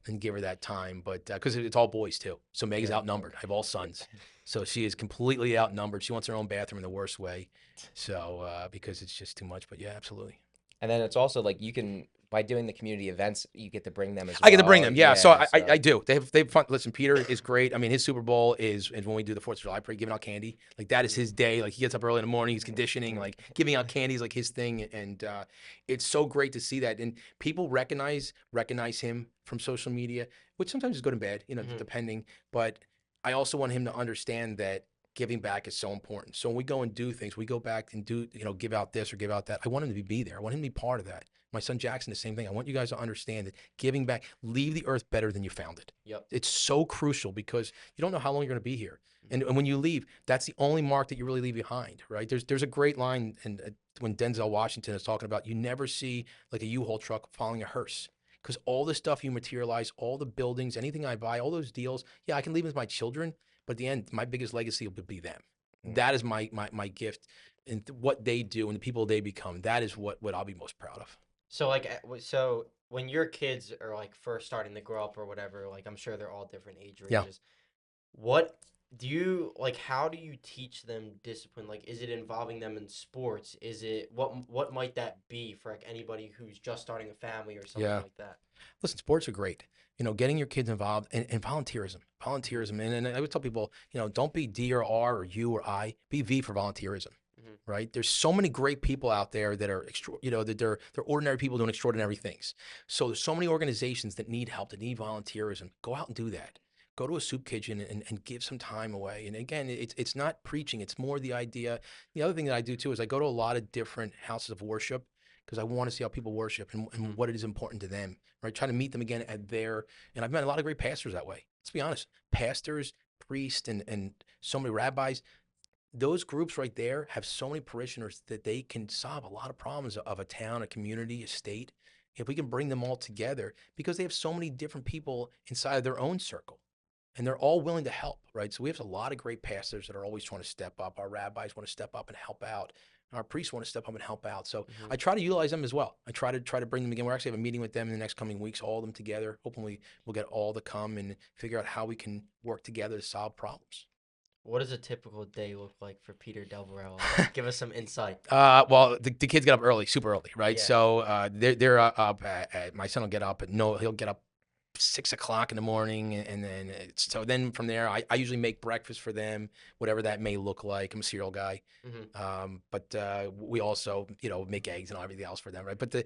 and give her that time. But because it's all boys too, so Meg is outnumbered. I have all sons, so she is completely outnumbered. She wants her own bathroom in the worst way, so because it's just too much. But yeah, absolutely. And then it's also like you can, by doing the community events, you get to bring them as well. I get to bring them, yeah. So I do. They have fun. Listen, Peter is great. I mean, his Super Bowl is when we do the 4th of July parade, giving out candy. Like that is his day. Like he gets up early in the morning, he's conditioning, like giving out candy is like his thing. And it's so great to see that. And people recognize him from social media, which sometimes is good and bad, depending. But I also want him to understand that giving back is so important. So when we go and do things, we go back and do, give out this or give out that. I want him to be there. I want him to be part of that. My son Jackson, the same thing. I want you guys to understand that giving back, leave the earth better than you found it. Yep. It's so crucial because you don't know how long you're going to be here. And when you leave, that's the only mark that you really leave behind, right? There's a great line when Denzel Washington is talking about, you never see like a U-Haul truck following a hearse. Because all the stuff you materialize, all the buildings, anything I buy, all those deals, yeah, I can leave with my children, but at the end, my biggest legacy will be them. That is my gift, and what they do and the people they become. That is what I'll be most proud of. So like, so when your kids are like first starting to grow up or whatever, like I'm sure they're all different age Yeah. ranges. What do you like? How do you teach them discipline? Like, is it involving them in sports? Is it what might that be for like anybody who's just starting a family or something Yeah. like that? Listen, sports are great. Getting your kids involved and volunteerism. Hmm. Volunteerism. And I would tell people, don't be D or R or U or I, be V for volunteerism. Hmm. Right? There's so many great people out there that are that they're ordinary people doing extraordinary things. So there's so many organizations that need help, that need volunteerism. Go out and do that. Go to a soup kitchen and give some time away. And again, it's not preaching. It's more the idea. The other thing that I do too is I go to a lot of different houses of worship because I want to see how people worship and what it is important to them. Right? Try to meet them again at their. And I've met a lot of great pastors that way. Let's be honest. Pastors, priests, and so many rabbis, those groups right there have so many parishioners that they can solve a lot of problems of a town, a community, a state. If we can bring them all together, because they have so many different people inside of their own circle and they're all willing to help, right? So we have a lot of great pastors that are always trying to step up. Our rabbis want to step up and help out. Our priests want to step up and help out. So Hmm. I try to utilize them as well. I try to bring them again. We're actually have a meeting with them in the next coming weeks, all of them together. Hopefully we'll get all to come and figure out how we can work together to solve problems. What does a typical day look like for Peter Del Borrello? Give us some insight. Well, the kids get up early, super early, right? Yeah. So they're up. My son will get up he'll get up 6 o'clock in the morning, and then so then from there, I usually make breakfast for them, whatever that may look like. I'm a cereal guy, Hmm. but we also make eggs and everything else for them, right?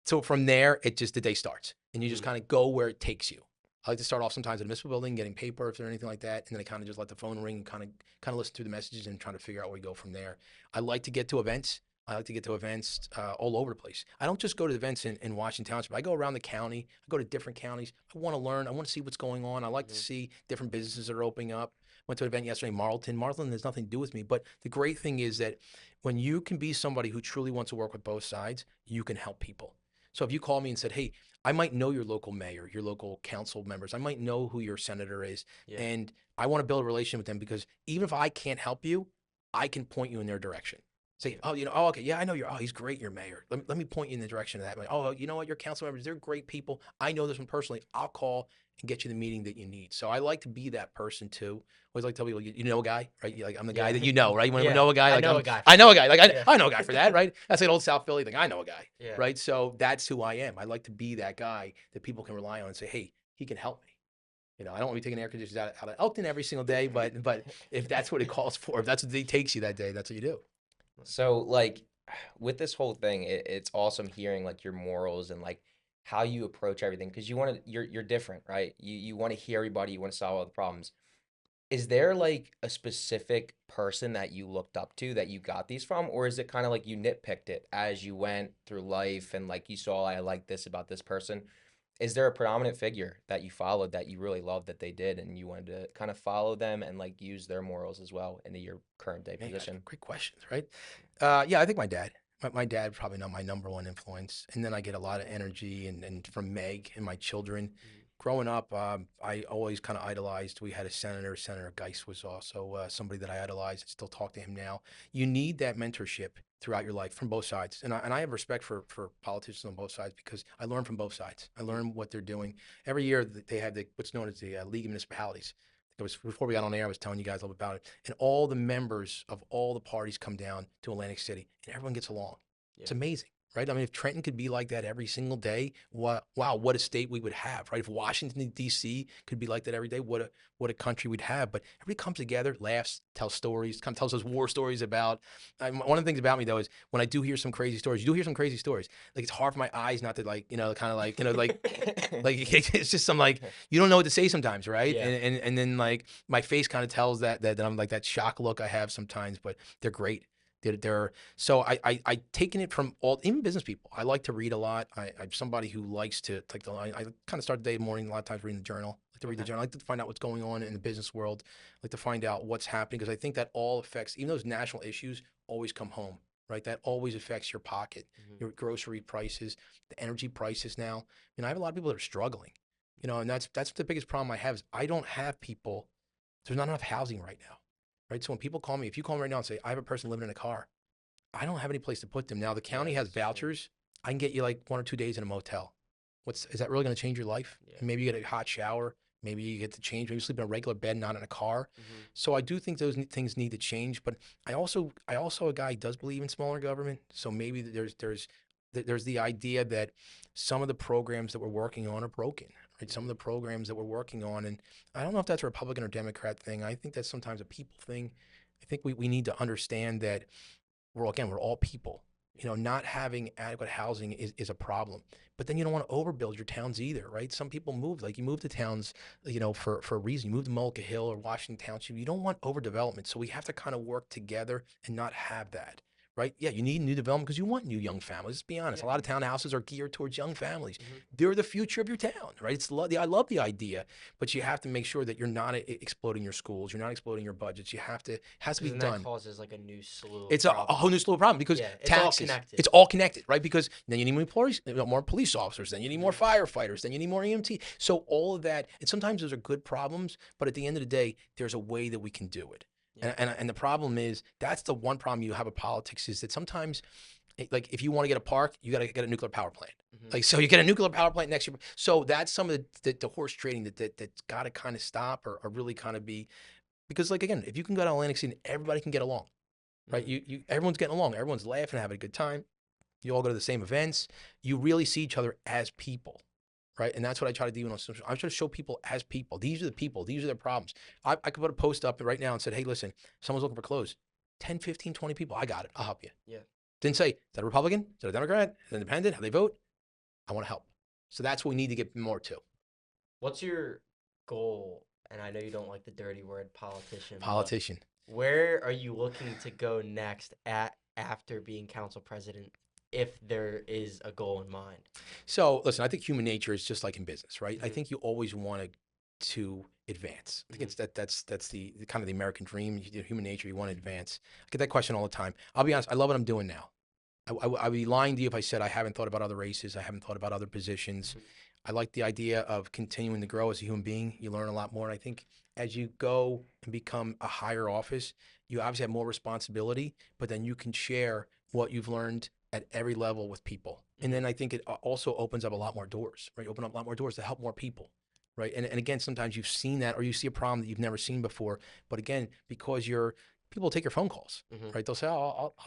So from there, the day starts, and you just Hmm. kind of go where it takes you. I like to start off sometimes at a municipal building, getting paper if there's anything like that, and then I kind of just let the phone ring and kind of listen through the messages and trying to figure out where we go from there. I like to get to events. I like to get to events all over the place. I don't just go to events in Washington Township. I go around the county. I go to different counties. I want to learn. I want to see what's going on. I like to Hmm. see different businesses that are opening up. Went to an event yesterday in Marlton. Marlton has nothing to do with me, but the great thing is that when you can be somebody who truly wants to work with both sides, you can help people. So if you call me and said, "Hey, I might know your local mayor, your local council members. I might know who your senator is, Yeah. and I want to build a relationship with them because even if I can't help you, I can point you in their direction." Say, Yeah. "Oh, oh, okay, yeah, I know he's great, your mayor. Let me point you in the direction of that. Like, oh, you know what, your council members, they're great people. I know this one personally. I'll call and get you the meeting that you need." So I like to be that person too. Always like to tell people, you know a guy, right? Like I'm the guy Yeah. that you know, right? When we Yeah. know a guy, I like know a guy I for know a that. guy, like Yeah. I know a guy for that, right? That's an old South Philly thing. I know a guy, Yeah. right? So that's who I am. I like to be that guy that people can rely on and say, "Hey, he can help me." I don't want to be taking air conditioners out of Elkton every single day, but if that's what it calls for, if that's what it takes you that day, that's what you do. So like with this whole thing, it's awesome hearing like your morals and like how you approach everything because you're different, right? You want to hear everybody, you want to solve all the problems. Is there like a specific person that you looked up to that you got these from, or is it kind of like you nitpicked it as you went through life and like you saw I like this about this person? Is there a predominant figure that you followed that you really loved that they did and you wanted to kind of follow them and like use their morals as well into your current day Man, you got position? great questions, right? Yeah, I think my dad. My dad probably not my number one influence, and then I get a lot of energy and from Meg and my children. Mhm. Growing up, I always kind of idolized. We had a senator. Senator Geis was also somebody that I idolized. I still talk to him now. You need that mentorship throughout your life from both sides, and I have respect for politicians on both sides because I learn from both sides. I Mhm. learn what they're doing. Every year they have what's known as the League of Municipalities. It was before we got on air. I was telling you guys a little bit about it, and all the members of all the parties come down to Atlantic City, and everyone gets along. It's Yeah. amazing, right? I mean, if Trenton could be like that every single day, wow, what a state we would have, right? If Washington D.C. could be like that every day, what a country we'd have. But everybody comes together, laughs, tells stories, kind of tells us war stories about. One of the things about me though is when I do hear some crazy stories, you do hear some crazy stories. Like it's hard for my eyes not to kind of like it's just some like you don't know what to say sometimes, right? Yeah. And then like my face kind of tells that I'm like that shock look I have sometimes, but they're great. They're so I taken it from all even business people. I like to read a lot. I'm somebody who likes to like I kind of start the day morning a lot of times reading the journal. I like to read the Okay. journal. I like to find out what's going on in the business world. I like to find out what's happening because I think that all affects even those national issues always come home, right? That always affects your pocket, Mhm. your grocery prices, the energy prices now. I have a lot of people that are struggling, and that's the biggest problem I have is I don't have people. There's not enough housing right now, right? So when people call me, if you call me right now and say I have a person living in a car, I don't have any place to put them. Now the Yeah, county has that's true. vouchers. I can get you like 1 or 2 days in a motel. Is that really going to change your life? Yeah. Maybe you get a hot shower. Maybe you get to change. Maybe you sleep in a regular bed, not in a car. Mm-hmm. So I do think those things need to change. But I also a guy who does believe in smaller government. So maybe there's the idea that some of the programs that we're working on are broken. Right? Some of the programs that we're working on, and I don't know if that's a Republican or Democrat thing. I think that's sometimes a people thing. I think we need to understand that we're all people. Not having adequate housing is a problem. But then you don't want to overbuild your towns either, right? Some people move, like you move to towns, for a reason. You move to Mullica Hill or Washington Township. You don't want overdevelopment. So we have to kind of work together and not have that, right? Yeah, you need new development because you want new young families. Let's be honest. Yeah. A lot of townhouses are geared towards young families. Mm-hmm. They're the future of your town, right? I love the idea, but you have to make sure that you're not exploding your schools. You're not exploding your budgets. It has to be done. That causes like a new slew. It's a whole new slew of problem because it's taxes. all connected. It's all connected, right? Because then you need more police officers. Then you need more firefighters. Then you need more EMT. So all of that, and sometimes those are good problems, but at the end of the day, there's a way that we can do it. Yeah. And the problem is, that's the one problem you have with politics is that sometimes, like if you want to get a park, you got to get a nuclear power plant. Mm-hmm. Like, so you get a nuclear power plant next year. So that's some of the horse trading that's got to kind of stop or really kind of be, because like, again, if you can go to Atlantic City, everybody can get along, right? Mm-hmm. Everyone's getting along. Everyone's laughing, having a good time. You all go to the same events. You really see each other as people, right? And that's what I try to do on social. I try to show people as people. These are the people. These are their problems. I could put a post up right now and said, hey, listen, someone's looking for clothes. 10, 15, 20 people. I got it. I'll help you. Yeah. Didn't say, is that a Republican? Is that a Democrat? Is that independent? How they vote? I want to help. So that's what we need to get more to. What's your goal? And I know you don't like the dirty word politician. Politician. Where are you looking to go next after being council president, if there is a goal in mind? So listen, I think human nature is just like in business, right? Mm-hmm. I think you always want to advance. I think it's that's the kind of the American dream. Human nature, you want to advance. I get that question all the time. I'll be honest, I love what I'm doing now. I'd be lying to you if I said I haven't thought about other races. I haven't thought about other positions. Mm-hmm. I like the idea of continuing to grow as a human being. You learn a lot more. And I think as you go and become a higher office, you obviously have more responsibility, but then you can share what you've learned at every level with people. And then I think it also opens up a lot more doors, right? Open up a lot more doors to help more people, right? And again, sometimes you've seen that, or you see a problem that you've never seen before. But again, because people take your phone calls, mm-hmm. right? They'll say,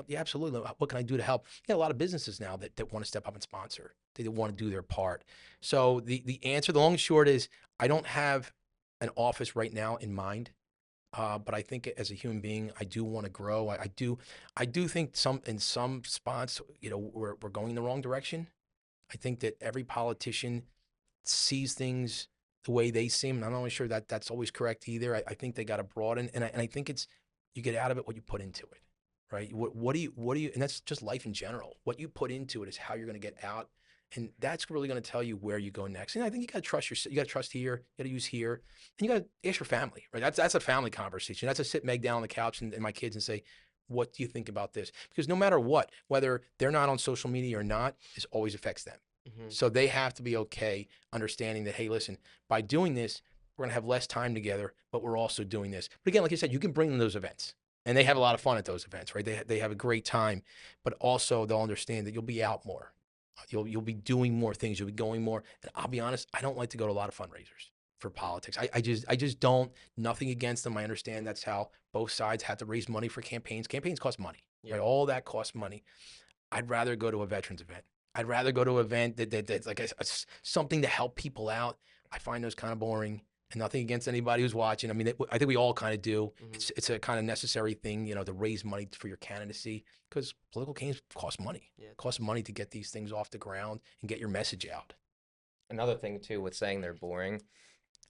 yeah, absolutely. What can I do to help? You got a lot of businesses now that want to step up and sponsor. They want to do their part. So the answer, the long and short is, I don't have an office right now in mind. But I think as a human being, I do want to grow. I do think in some spots, we're going in the wrong direction. I think that every politician sees things the way they see them. And I'm not always sure that that's always correct either. I think they got to broaden, and I think you get out of it what you put into it, right? What do you, and that's just life in general. What you put into it is how you're going to get out. And that's really going to tell you where you go next. And I think you got to trust you got to trust here, you got to use here, and you got to ask your family, right? That's a family conversation. That's a sit Meg down on the couch and my kids and say, what do you think about this? Because no matter what, whether they're not on social media or not, this always affects them. Mm-hmm. So they have to be okay understanding that, hey, listen, by doing this, we're going to have less time together, but we're also doing this. But again, like I said, you can bring them those events. And they have a lot of fun at those events, right? They have a great time, but also they'll understand that you'll be out more. You'll be doing more things. You'll be going more. And I'll be honest, I don't like to go to a lot of fundraisers for politics. I just don't. Nothing against them. I understand that's how both sides had to raise money for campaigns. Campaigns cost money, right? All that costs money. I'd rather go to a veterans event. I'd rather go to an event that's like something to help people out. I find those kind of boring. And nothing against anybody who's watching. I mean, I think we all kind of do. Mm-hmm. It's a kind of necessary thing, to raise money for your candidacy, because political campaigns cost money. Yeah. It costs money to get these things off the ground and get your message out. Another thing too with saying they're boring,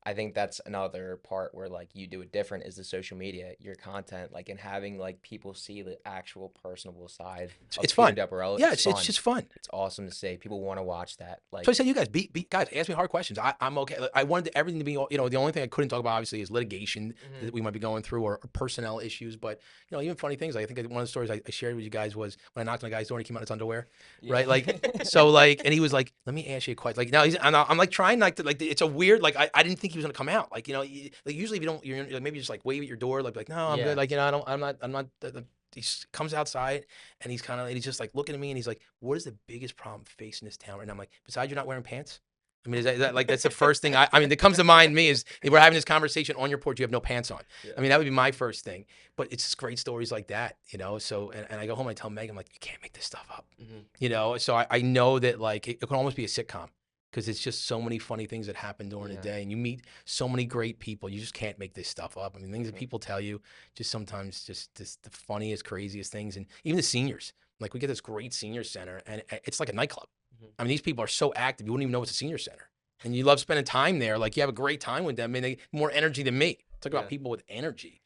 I think that's another part where like you do it different is the social media, your content, like, and having like people see the actual personable side. It's fun. Del Borrello. Yeah, it's just fun. It's awesome to see. People want to watch that. Like, so I said, you guys, guys, ask me hard questions. I'm okay. I wanted everything to be, the only thing I couldn't talk about obviously is litigation that we might be going through or personnel issues. But even funny things. Like, I think one of the stories I shared with you guys was when I knocked on the guy's door and he came out in his underwear, right? Like, so like, and he was like, "Let me ask you a question." Like, now I'm like trying like it's a weird like I didn't think he was gonna come out. Like, like usually if you don't, you're like, maybe just like wave at your door, like no, I'm good. Like, I'm not comes outside and he's just like looking at me and he's like, "What is the biggest problem facing this town?" And I'm like, "Besides you not wearing pants." I mean, is that like that's the first thing I mean that comes to mind to me is if we're having this conversation on your porch, you have no pants on. Yeah. I mean, that would be my first thing. But it's just great stories like that, you know. So and I go home and I tell Megan, I'm like, you can't make this stuff up, you know. So I know that like it can almost be a sitcom because it's just so many funny things that happen during the day, and you meet so many great people. You just can't make this stuff up. I mean, things that people tell you just sometimes just the funniest, craziest things, and even the seniors. Like we get this great senior center, and it's like a nightclub. I mean, these people are so active, you wouldn't even know it's a senior center. And you love spending time there. Like you have a great time with them. I mean, they more energy than me. Talk about people with energy.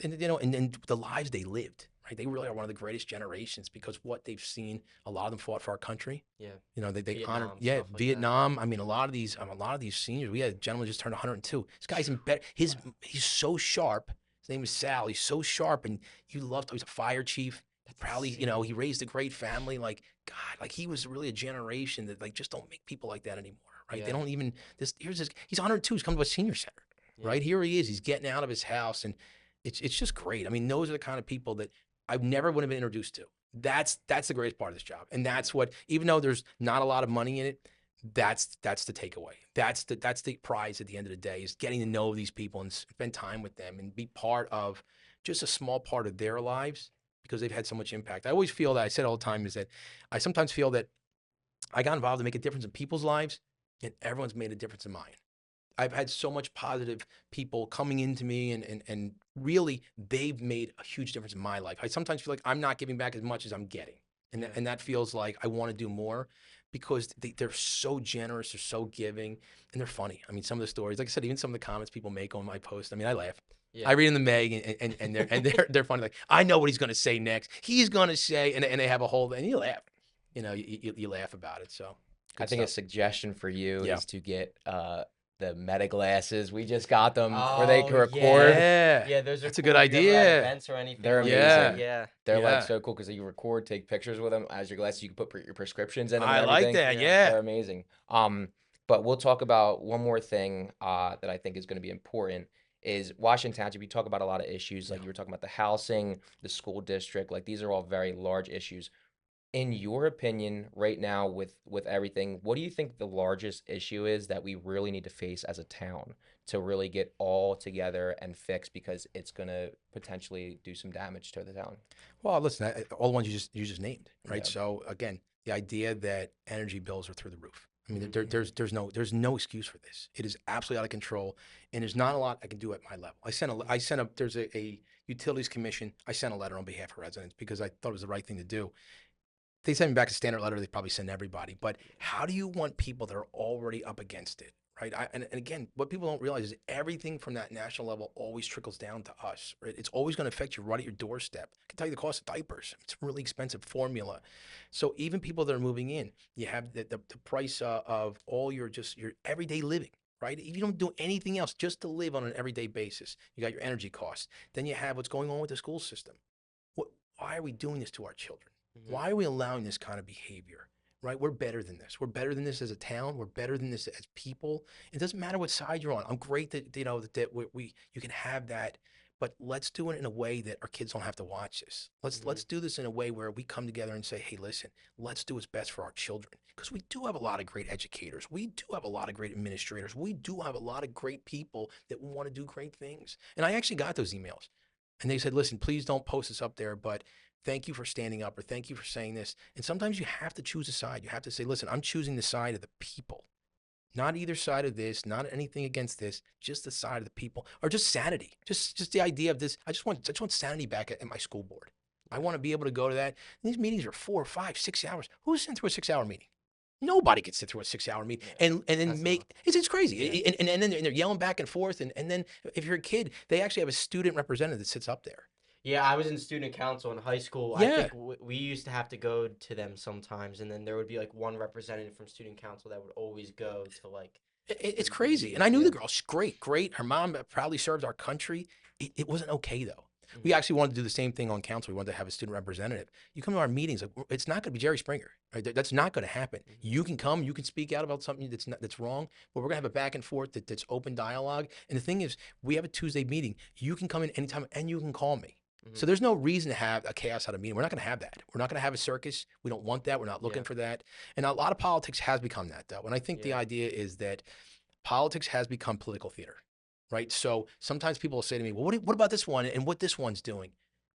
And, you know, and the lives they lived, right? They really are one of the greatest generations because what they've seen, a lot of them fought for our country. Yeah. You know, they honored, Vietnam, stuff like Vietnam. that. I mean, a lot of these seniors, we had a gentleman just turned 102. This guy's in bed. He's so sharp. His name is Sal. He's so sharp. And you loved, he's a fire chief. Probably, you know, he raised a great family. Like, God, like he was really a generation that like just don't make people like that anymore, right? They don't even, he's 102, he's come to a senior center, right? Here he is, he's getting out of his house and it's just great. I mean, those are the kind of people that I never would have been introduced to. That's the greatest part of this job. And that's what, even though there's not a lot of money in it, that's the takeaway. That's the prize at the end of the day is getting to know these people and spend time with them and be part of just a small part of their lives because they've had so much impact. I always feel that, I said all the time, is that I sometimes feel that I got involved to make a difference in people's lives and everyone's made a difference in mine. I've had so much positive people coming into me and really they've made a huge difference in my life. I sometimes feel like I'm not giving back as much as I'm getting. And that feels like I want to do more because they're so generous, they're so giving, and they're funny. I mean, some of the stories, like I said, even some of the comments people make on my post, I mean, I laugh. I read in the Meg and they're funny. Like, I know what he's going to say next. He's going to say, and they have a whole, and you laugh. You know, you laugh about it. So I think a suggestion for you is to get the meta glasses. We just got them where they can record. Yeah, those are that's a cool good if you're ever at idea. events or anything. They're like amazing. that. They're like so cool because you record, take pictures with them as your glasses. You can put your prescriptions in them. I and like everything. that. They're amazing. But we'll talk about one more thing that I think is going to be important is Washington Township. You talk about a lot of issues, like you were talking about the housing, the school district. Like these are all very large issues. In your opinion, right now with everything, what do you think the largest issue is that we really need to face as a town to really get all together and fix because it's going to potentially do some damage to the town? Well, listen, all the ones you just named, right? Yeah. So again, the idea that energy bills are through the roof. I mean, there's no excuse for this. It is absolutely out of control, and there's not a lot I can do at my level. There's a utilities commission. I sent a letter on behalf of residents because I thought it was the right thing to do. They send me back a standard letter. They probably send everybody. But how do you want people that are already up against it, right? And again, what people don't realize is everything from that national level always trickles down to us, right? It's always going to affect you right at your doorstep. I can tell you the cost of diapers. It's a really expensive formula. So even people that are moving in, you have the price of all your everyday living, right? If you don't do anything else, just to live on an everyday basis, you got your energy costs. Then you have what's going on with the school system. Why are we doing this to our children? Why are we allowing this kind of behavior, right? We're better than this. We're better than this as a town. We're better than this as people. It doesn't matter what side you're on. I'm great that, you know, that you can have that, but let's do it in a way that our kids don't have to watch this. Let's do this in a way where we come together and say, hey, listen, let's do what's best for our children. Because we do have a lot of great educators. We do have a lot of great administrators. We do have a lot of great people that want to do great things. And I actually got those emails. And they said, listen, please don't post this up there, but thank you for standing up or thank you for saying this. And sometimes you have to choose a side. You have to say, listen, I'm choosing the side of the people. Not either side of this, not anything against this, just the side of the people, or just sanity. Just the idea of this. I just want sanity back at my school board. I want to be able to go to that. And these meetings are 4, 5, 6 hours. Who's sitting through a 6-hour meeting? Nobody can sit through a 6-hour meeting and then make it's crazy. And then they're yelling back and forth. And then if you're a kid, they actually have a student representative that sits up there. Yeah, I was in student council in high school. Yeah. I think we used to have to go to them sometimes, and then there would be like one representative from student council that would always go to like. It's crazy. And I knew the girl. She's great. Her mom proudly served our country. It wasn't okay though. We actually wanted to do the same thing on council. We wanted to have a student representative. You come to our meetings, like, it's not going to be Jerry Springer. Right? That's not going to happen. You can come, you can speak out about something that's wrong, but we're going to have a back and forth that's open dialogue. And the thing is, we have a Tuesday meeting. You can come in anytime and you can call me. So there's no reason to have a chaos at a meeting. We're not going to have that. We're not going to have a circus. We don't want that. We're not looking Yeah. for that. And a lot of politics has become that, though. And I think the Yeah. idea is that politics has become political theater, right? So sometimes people will say to me, well, what about this one and what this one's doing?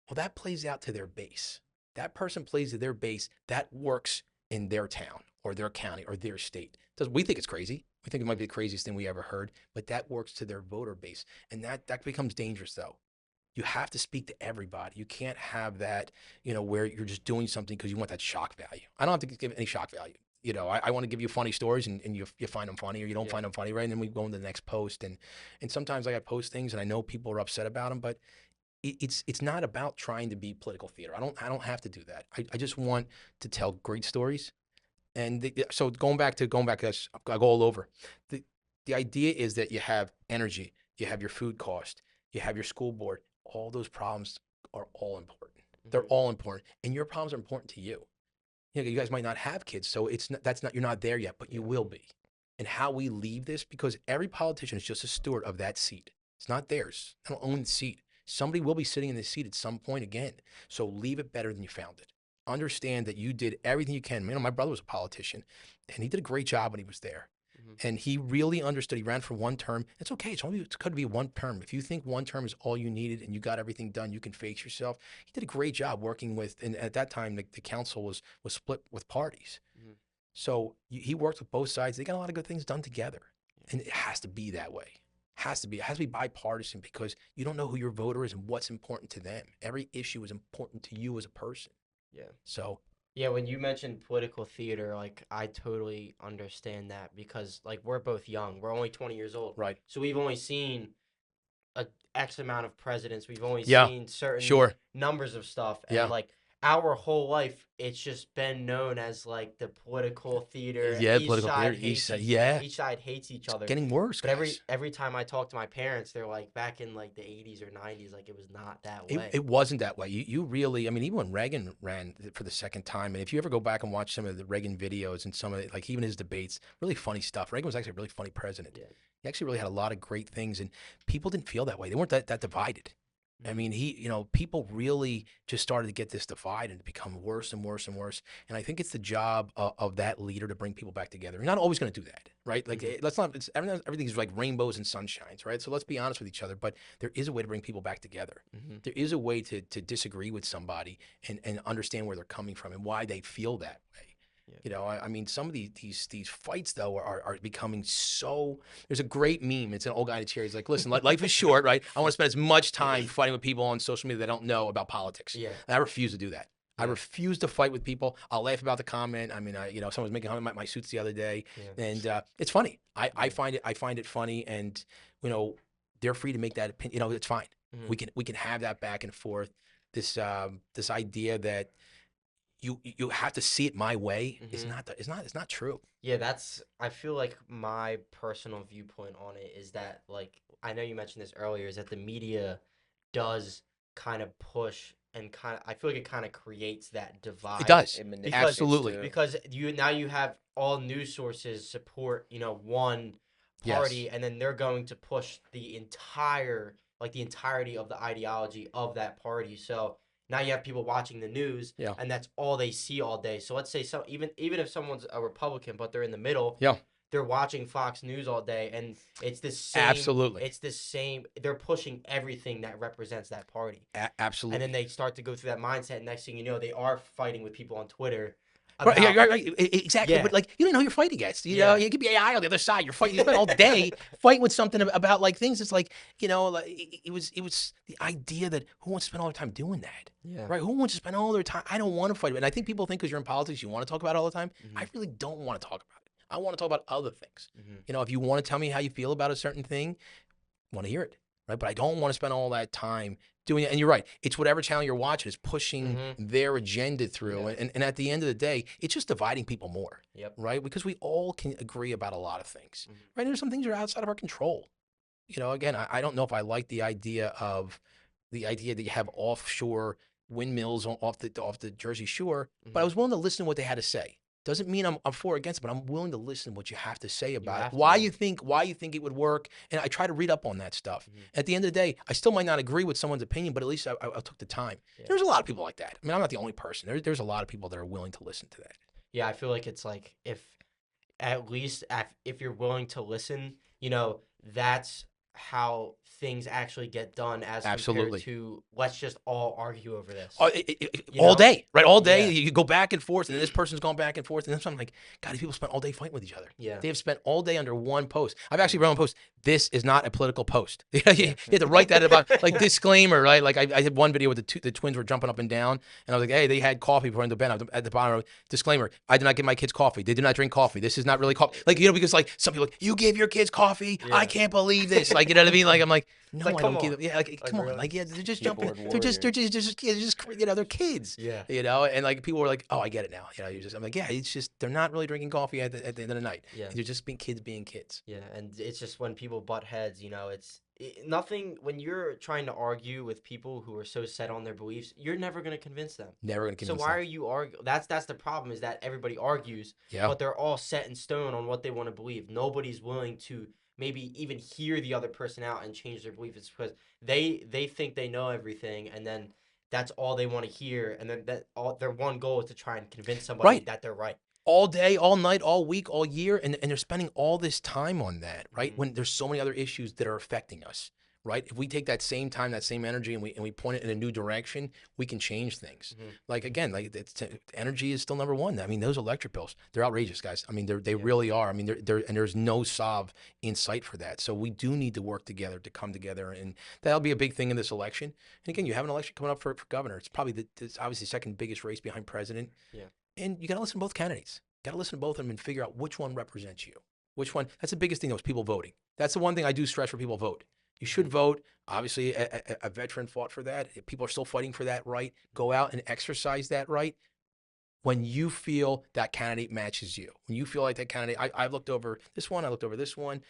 Well, that plays out to their base. That person plays to their base. That works in their town or their county or their state. We think it's crazy. We think it might be the craziest thing we ever heard, but that works to their voter base. And that becomes dangerous, though. You have to speak to everybody. You can't have that, where you're just doing something because you want that shock value. I don't have to give any shock value. I want to give you funny stories and you find them funny or you don't find them funny, right? And then we go into the next post. And sometimes I post things and I know people are upset about them, but it's not about trying to be political theater. I don't have to do that. I just want to tell great stories. And so going back to this, I go all over. The idea is that you have energy, you have your food cost, you have your school board. All those problems are all important. They're all important, and your problems are important to you. You guys might not have kids, so you're not there yet, but you will be. And how we leave this, because every politician is just a steward of that seat. It's not theirs. They don't own the seat. Somebody will be sitting in the seat at some point again. So leave it better than you found it. Understand that you did everything you can. My brother was a politician, and he did a great job when he was there. And he really understood. He ran for one term. It's okay. It's going to be one term. If you think one term is all you needed and you got everything done, you can face yourself. He did a great job working with, and at that time, the council was split with parties. So he worked with both sides. They got a lot of good things done together. And it has to be that way. It has to be bipartisan, because you don't know who your voter is and what's important to them. Every issue is important to you as a person. Yeah. So. Yeah, when you mentioned political theater, I totally understand that, because we're both young. We're only 20 years old. Right. So we've only seen a X amount of presidents. We've only Yeah, seen certain sure. numbers of stuff. Yeah. And our whole life, it's just been known as the political theater. Yeah, Each political side theater. hates Each each side hates each other. getting worse, But guys. every time I talk to my parents, they're back in the 80s or 90s, it was not that way. It wasn't that way. You really, even when Reagan ran for the second time, and if you ever go back and watch some of the Reagan videos and some of it, even his debates, really funny stuff. Reagan was actually a really funny president. Yeah. He actually really had a lot of great things, and people didn't feel that way. They weren't that divided. People really just started to get this divide and become worse and worse and worse. And I think it's the job of that leader to bring people back together. You're not always going to do that, right? Everything's like rainbows and sunshines, right? So let's be honest with each other. But there is a way to bring people back together. There is a way to disagree with somebody and understand where they're coming from and why they feel that way. Yeah. Some of these fights, though, are becoming so. There's a great meme. It's an old guy in a chair. He's like, listen, life is short, right? I want to spend as much time fighting with people on social media that don't know about politics. Yeah. And I refuse to do that. I refuse to fight with people. I'll laugh about the comment. Someone was making fun of my suits the other day, and it's funny. I find it funny, and they're free to make that opinion. It's fine. We can have that back and forth. This idea that you have to see it my way is not true. Yeah, I feel like my personal viewpoint on it is that I know you mentioned this earlier, is that the media does kind of push and I feel like it kind of creates that divide. It does. Absolutely. Because you have all news sources support, one party, and then they're going to push the entirety of the ideology of that party. So now you have people watching the news, and that's all they see all day. So let's say even if someone's a Republican, but they're in the middle, they're watching Fox News all day, and it's the same. Absolutely. It's the same. They're pushing everything that represents that party. Absolutely. And then they start to go through that mindset. And next thing you know, they are fighting with people on Twitter. Right, exactly. Yeah. But you don't know who you're fighting against. You know, you could be AI on the other side. You're fighting. You spend all day fighting with something about things. It's it was the idea that who wants to spend all their time doing that? Yeah. Right. Who wants to spend all their time? I don't want to fight. And I think people think because you're in politics, you want to talk about it all the time. I really don't want to talk about it. I want to talk about other things. If you want to tell me how you feel about a certain thing, I want to hear it. Right. But I don't want to spend all that time doing it. And you're right. It's whatever channel you're watching is pushing their agenda through. Yeah. And at the end of the day, it's just dividing people more. Yep. Right. Because we all can agree about a lot of things. Right. And there's some things that are outside of our control. Again, I don't know if I like the idea that you have offshore windmills off the Jersey Shore, but I was willing to listen to what they had to say. doesn't mean I'm for or against it, but I'm willing to listen to what you have to say about it. have to, Why yeah. you think it would work, and I try to read up on that stuff. Mhm. At the end of the day, I still might not agree with someone's opinion, but at least I took the time. Yeah. There's a lot of people like that. I mean, I'm not the only person. There's a lot of people that are willing to listen to that. Yeah, I feel like it's like at least if you're willing to listen, that's how things actually get done as Absolutely. compared to let's just all argue over this. You All know? day, right? All day, Yeah. you go back and forth, and this person's going back and forth, and then I'm like, God, these people spent all day fighting with each other. Yeah. They have spent all day under one post. I've actually written a post. This is not a political post. You have to write that about like disclaimer, right? Like I had one video where the twins were jumping up and down, and I was like, hey, they had coffee before into bed. At the bottom, disclaimer: I did not give my kids coffee. They do not drink coffee. This is not really coffee. Like because like some people, like, you gave your kids coffee. Yeah. I can't believe this. Like you know what I mean? Like I'm like, no, like, I come don't give on. them. Yeah, like come on. really? Like yeah, they're just jumping. Keyboard They're just warrior. they're kids. Yeah. And like people were like, oh, I get it now. I'm like, yeah, it's just they're not really drinking coffee at the end of the night. Yeah. They're just being kids. Yeah, and it's just when people butt heads, nothing. When you're trying to argue with people who are so set on their beliefs, you're never gonna convince them. Never gonna convince So why them. are you arguing? That's the problem, is that everybody argues, Yeah. but they're all set in stone on what they want to believe. Nobody's willing to maybe even hear the other person out and change their belief. It's because they think they know everything, and then that's all they want to hear, and then their one goal is to try and convince somebody Right. that they're right. All day, all night, all week, all year, and they're spending all this time on that, right? Mhm. When there's so many other issues that are affecting us, right? If we take that same time, that same energy, and we point it in a new direction, we can change things. Mhm. Like again, like energy is still number one. I mean, those electric bills, they're outrageous, guys. I mean, they really are. I mean, and there's no solve in sight for that. So we do need to work together to come together, and that'll be a big thing in this election. And again, you have an election coming up for governor. It's probably it's obviously the second biggest race behind president. Yeah. And you got to listen to both candidates. Got to listen to both of them and figure out which one represents you. Which one? That's the biggest thing, though, is people voting. That's the one thing I do stress for people: vote. You should vote. Obviously, a veteran fought for that. If people are still fighting for that right, go out and exercise that right when you feel that candidate matches you. When you feel like that candidate, I looked over this one, I looked over this one.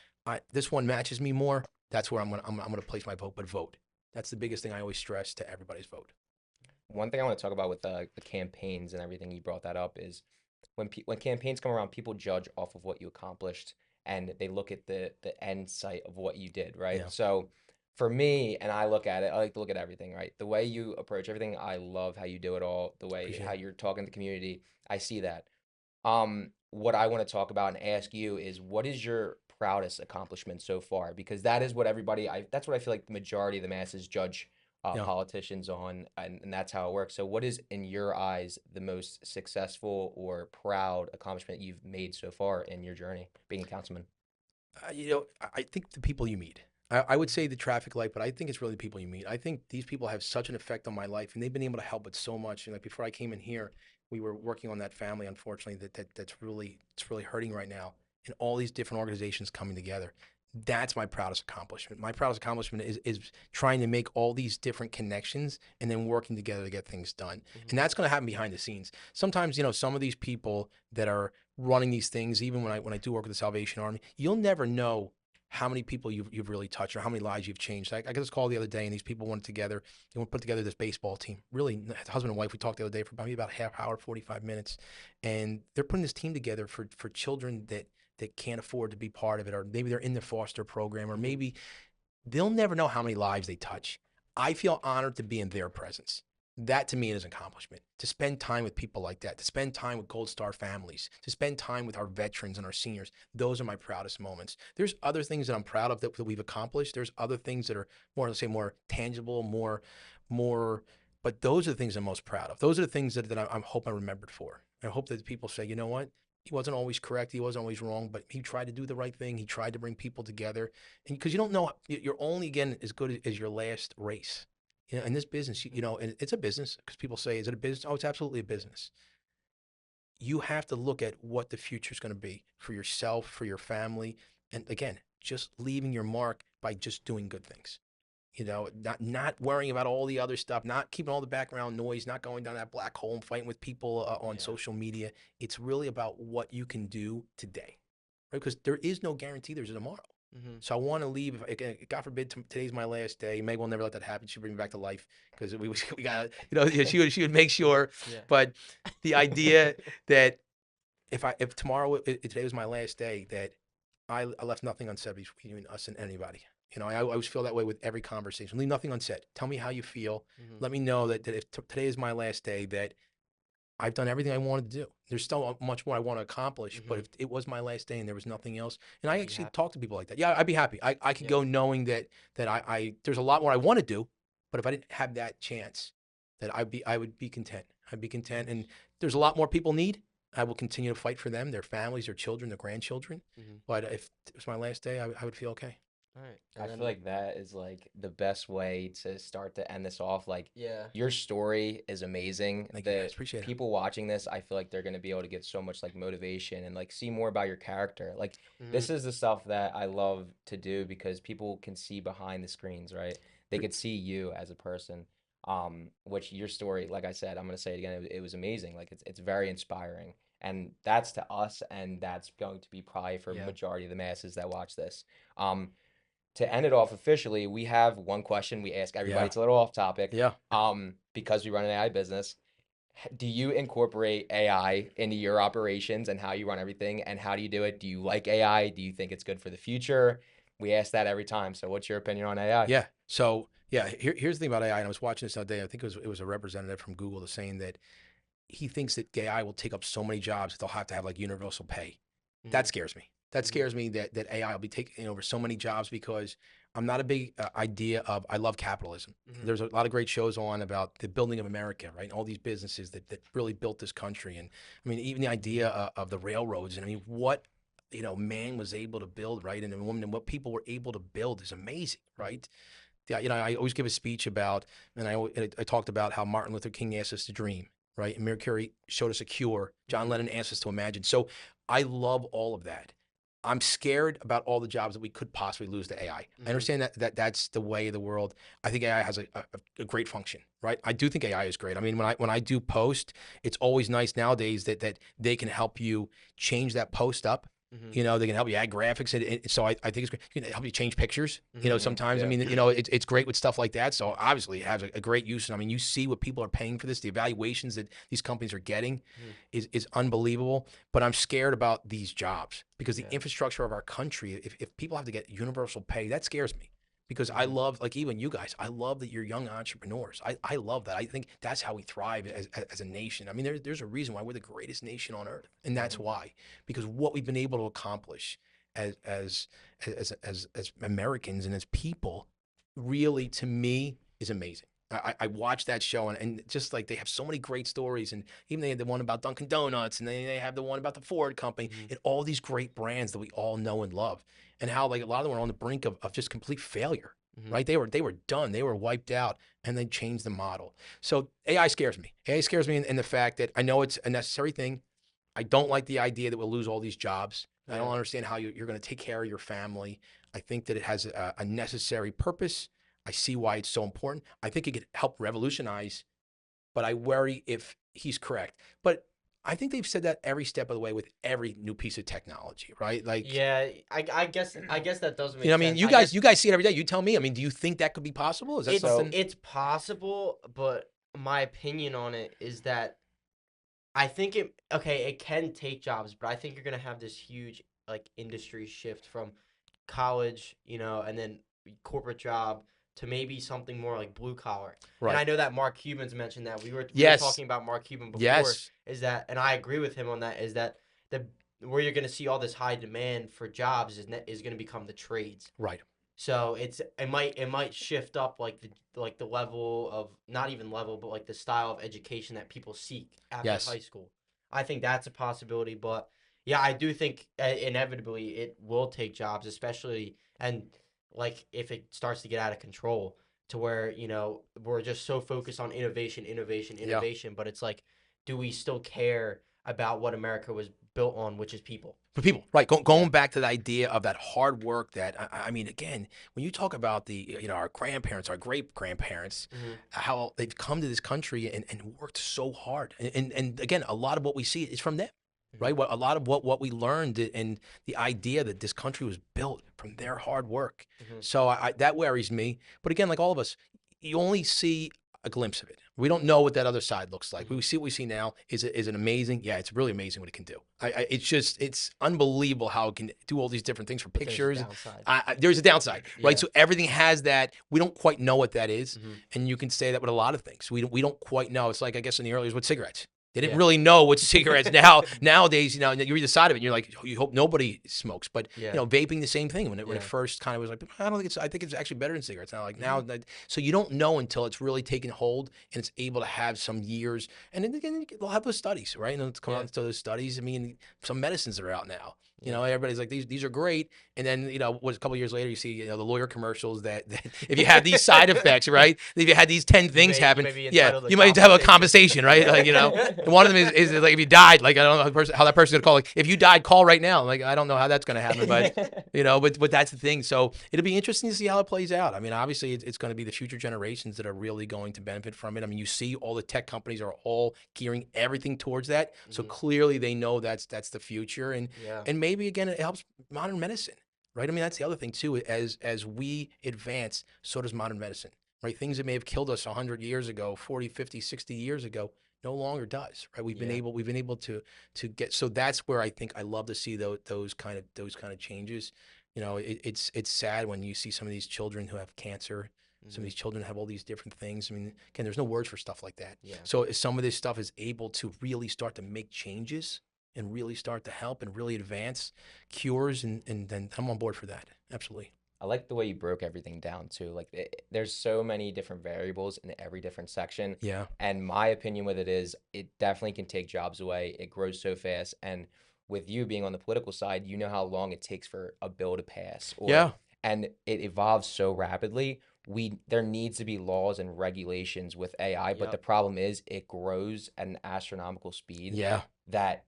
This one matches me more. That's where I'm gonna place my vote. But vote. That's the biggest thing I always stress to everybody's vote. One thing I want to talk about with the campaigns and everything, you brought that up, is when campaigns come around, people judge off of what you accomplished, and they look at the end sight of what you did, right? Yeah. So for me, and I look at it, I like to look at everything, right? The way you approach everything, I love how you do it all. The way Appreciate how it. you're talking to the community, I see that. What I want to talk about and ask you is, what is your proudest accomplishment so far? Because that is what that's what I feel like the majority of the masses judge Yeah. politicians on, and that's how it works. So what is, in your eyes, the most successful or proud accomplishment you've made so far in your journey being a councilman? I think the people you meet. I would say the traffic light, but I think it's really the people you meet. I think these people have such an effect on my life, and they've been able to help it so much. And like before I came in here, we were working on that family, unfortunately, that's really hurting right now, and all these different organizations coming together. That's my proudest accomplishment. My proudest accomplishment is trying to make all these different connections and then working together to get things done. Mhm. And that's going to happen behind the scenes. Sometimes, some of these people that are running these things, even when I do work with the Salvation Army, you'll never know how many people you've really touched or how many lives you've changed. I got this call the other day, and these people wanted together. They want to put together this baseball team. Really, husband and wife. We talked the other day for about a half hour, 45 minutes, and they're putting this team together for children that can't afford to be part of it, or maybe they're in the foster program, or maybe they'll never know how many lives they touch. I feel honored to be in their presence. That to me is an accomplishment. To spend time with people like that, to spend time with Gold Star families, to spend time with our veterans and our seniors, those are my proudest moments. There's other things that I'm proud of that we've accomplished. There's other things that are more, let's say, more tangible, more, but those are the things I'm most proud of. Those are the things that I hope I'm remembered for. I hope that people say, you know what? He wasn't always correct. He wasn't always wrong, but he tried to do the right thing. He tried to bring people together. And because you don't know, you're only, again, as good as your last race. In this business, and it's a business, because people say, is it a business? Oh, it's absolutely a business. You have to look at what the future is going to be for yourself, for your family. And again, just leaving your mark by just doing good things. Not worrying about all the other stuff, not keeping all the background noise, not going down that black hole and fighting with people on social media. It's really about what you can do today, right? Because there is no guarantee there's a tomorrow. Mm-hmm. So I want to leave. God forbid, today's my last day. Meg will never let that happen. She'll bring me back to life, because we got, she would make sure. Yeah. But the idea that if tomorrow today was my last day, that I left nothing unsaid between us and anybody. You know, I always feel that way with every conversation. Leave nothing unsaid. Tell me how you feel. Let me know that if today is my last day, that I've done everything I wanted to do. There's still much more I want to accomplish, but if it was my last day and there was nothing else, and I actually talk to people like that. Yeah, I'd be happy. I could go knowing that I there's a lot more I want to do, but if I didn't have that chance, that I would be content. I'd be content, and there's a lot more people need. I will continue to fight for them, their families, their children, their grandchildren. But if it was my last day, I would feel okay. All right. I And feel like that is like the best way to start to end this off. Like, yeah. your story is amazing. Thank you guys. Appreciate it. People watching this, I feel like they're gonna be able to get so much like motivation and like see more about your character. Like, this is the stuff that I love to do because people can see behind the screens, right? They could see you as a person. Which your story, like I said, I'm gonna say it again, it was amazing. Like, it's very inspiring. And that's to us, and that's going to be probably for majority of the masses that watch this. To end it off officially, we have one question we ask everybody. It's a little off topic. Yeah. Because we run an AI business. Do you incorporate AI into your operations and how you run everything? And how do you do it? Do you like AI? Do you think it's good for the future? We ask that every time. So what's your opinion on AI? Yeah. So here's the thing about AI. And I was watching this the other day. I think it was a representative from Google that's saying that he thinks that AI will take up so many jobs that they'll have to have like universal pay. That scares me. That scares me that AI will be taking over so many jobs, because I'm not a big I love capitalism. There's a lot of great shows on about the building of America, right? All these businesses that really built this country. And I mean, even the idea of the railroads, and I mean, what, man was able to build, right? And a woman, and what people were able to build is amazing, right? Yeah, I always give a speech about, and I talked about how Martin Luther King asked us to dream, right? And Mary Curie showed us a cure. John Lennon asked us to imagine. So I love all of that. I'm scared about all the jobs that we could possibly lose to AI. I understand that that's the way of the world. I think AI has a great function, right? I do think AI is great. I mean, when I do post, it's always nice nowadays that they can help you change that post up. They can help you add graphics. And so I think it's great. It can help you change pictures. Sometimes, I mean, it's great with stuff like that. So obviously it has a great use. And I mean, you see what people are paying for this. The evaluations that these companies are getting is unbelievable. But I'm scared about these jobs, because the infrastructure of our country, if people have to get universal pay, that scares me. Because I love, like even you guys, I love that you're young entrepreneurs. I love that. I think that's how we thrive as a nation. I mean, there's a reason why we're the greatest nation on earth, and that's why. Because what we've been able to accomplish as Americans and as people, really, to me, is amazing. I watched that show, and just like they have so many great stories, and even they had the one about Dunkin' Donuts, and they have the one about the Ford company, and all these great brands that we all know and love, and how like a lot of them were on the brink of just complete failure, right? They were done, they were wiped out, and they changed the model. So AI scares me. AI scares me in the fact that I know it's a necessary thing. I don't like the idea that we'll lose all these jobs. I don't understand how you're going to take care of your family. I think that it has a necessary purpose. I see why it's so important. I think it could help revolutionize, but I worry if he's correct. But I think they've said that every step of the way with every new piece of technology, right? Like, yeah, I guess that does make I mean, sense. you guys see it every day. You tell me. I mean, do you think that could be possible? Is that something? It's possible, but my opinion on it is that I think it can take jobs, but I think you're gonna have this huge like industry shift from college, and then corporate job to maybe something more like blue collar. Right. And I know that Mark Cuban's mentioned that. We were talking about Mark Cuban before. Yes. Is that, and I agree with him on that, is that where you're going to see all this high demand for jobs is going to become the trades. Right. So it might shift up like the level of, not even level, but like the style of education that people seek after high school. I think that's a possibility, but yeah, I do think inevitably it will take jobs, especially, and like if it starts to get out of control to where, we're just so focused on innovation, but it's like, do we still care about what America was built on, which is people? For people, right? Going back to the idea of that hard work that, I mean, again, when you talk about our grandparents, our great grandparents, how they've come to this country and worked so hard. And again, a lot of what we see is from them. Right, a lot of what we learned, and the idea that this country was built from their hard work. So that worries me. But again, like all of us, you only see a glimpse of it. We don't know what that other side looks like. We see what we see now. Is it amazing? Yeah, it's really amazing what it can do. It's unbelievable how it can do all these different things for But there's a pictures. downside. There's a downside, right? Yeah. So everything has that. We don't quite know what that is, Mhm. and you can say that with a lot of things. We don't quite know. It's like, I guess, in the early years with cigarettes. They didn't Yeah. really know what cigarettes. Nowadays, you read the side of it, and you're like, you hope nobody smokes. But Yeah. vaping, the same thing. When it Yeah. first kind of was like, I think it's actually better than cigarettes now. Like Mm-hmm. now, so you don't know until it's really taken hold and it's able to have some years. And then again, they'll have those studies, right? And it's come out to those studies. I mean, some medicines are out now. Everybody's like, these are great. And then, a couple of years later, you see, the lawyer commercials that if you have these side effects, right? If you had these 10 things happen, you might have a compensation, right? Like, and one of them is like, if you died, like, I don't know how that person's gonna call. Like, if you died, call right now. Like, I don't know how that's gonna happen, but but that's the thing. So it'll be interesting to see how it plays out. I mean, obviously, it's going to be the future generations that are really going to benefit from it. I mean, you see, all the tech companies are all gearing everything towards that. So clearly, they know that's the future, and maybe again, it helps modern medicine, right? I mean, that's the other thing too. As we advance, so does modern medicine, right? Things that may have killed us 100 years ago, 40, 50, 60 years ago, no longer does, right? We've been able to get. So that's where I think I love to see those kind of changes. It's sad when you see some of these children who have cancer. Some of these children have all these different things. I mean, again, there's no words for stuff like that. Yeah. So if some of this stuff is able to really start to make changes and really start to help and really advance cures, and then I'm on board for that. Absolutely. I like the way you broke everything down too. Like there's so many different variables in every different section. Yeah. And my opinion with it is it definitely can take jobs away. It grows so fast. And with you being on the political side, you know how long it takes for a bill to pass. And it evolves so rapidly. There needs to be laws and regulations with AI, but the problem is it grows at an astronomical speed. Yeah. That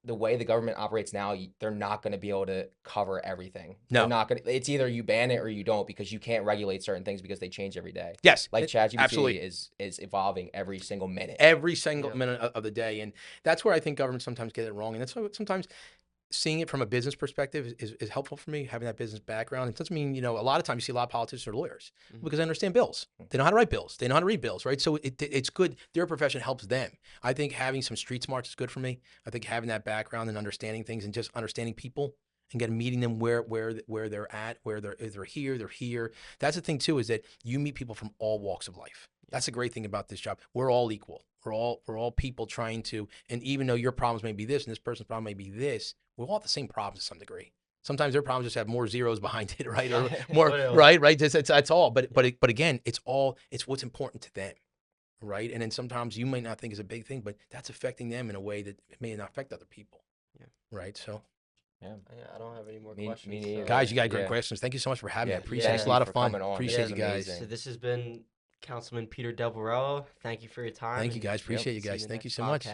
the way the government operates now, they're not going to be able to cover everything. No. They're not going to. It's either you ban it or you don't, because you can't regulate certain things because they change every day. Yes. Like ChatGPT absolutely. is evolving every single minute. Every single minute of the day. And that's where I think government sometimes get it wrong. And that's why sometimes seeing it from a business perspective is helpful for me, having that business background. It doesn't mean, a lot of times you see a lot of politicians or lawyers because they understand bills. They know how to write bills. They know how to read bills, right? So it's good. Their profession helps them. I think having some street smarts is good for me. I think having that background and understanding things and just understanding people and meeting them where they're at, if they're here. That's the thing too, is that you meet people from all walks of life. That's the great thing about this job. We're all equal. We're all people trying to, and even though your problems may be this and this person's problem may be this, we all have the same problems to some degree. Sometimes their problems just have more zeros behind it, right? Or more, right? That's all. But again, it's what's important to them, right? And then sometimes you might not think it's a big thing, but that's affecting them in a way that it may not affect other people. Yeah. Right. So. Yeah, I don't have any more questions. So. Guys, you got great questions. Thank you so much for having me. I appreciate it. It's a lot of fun. Appreciate you guys. So this has been Councilman Peter Del Borrello. Thank you for your time. Thank you guys. Appreciate you guys. Thank you so much.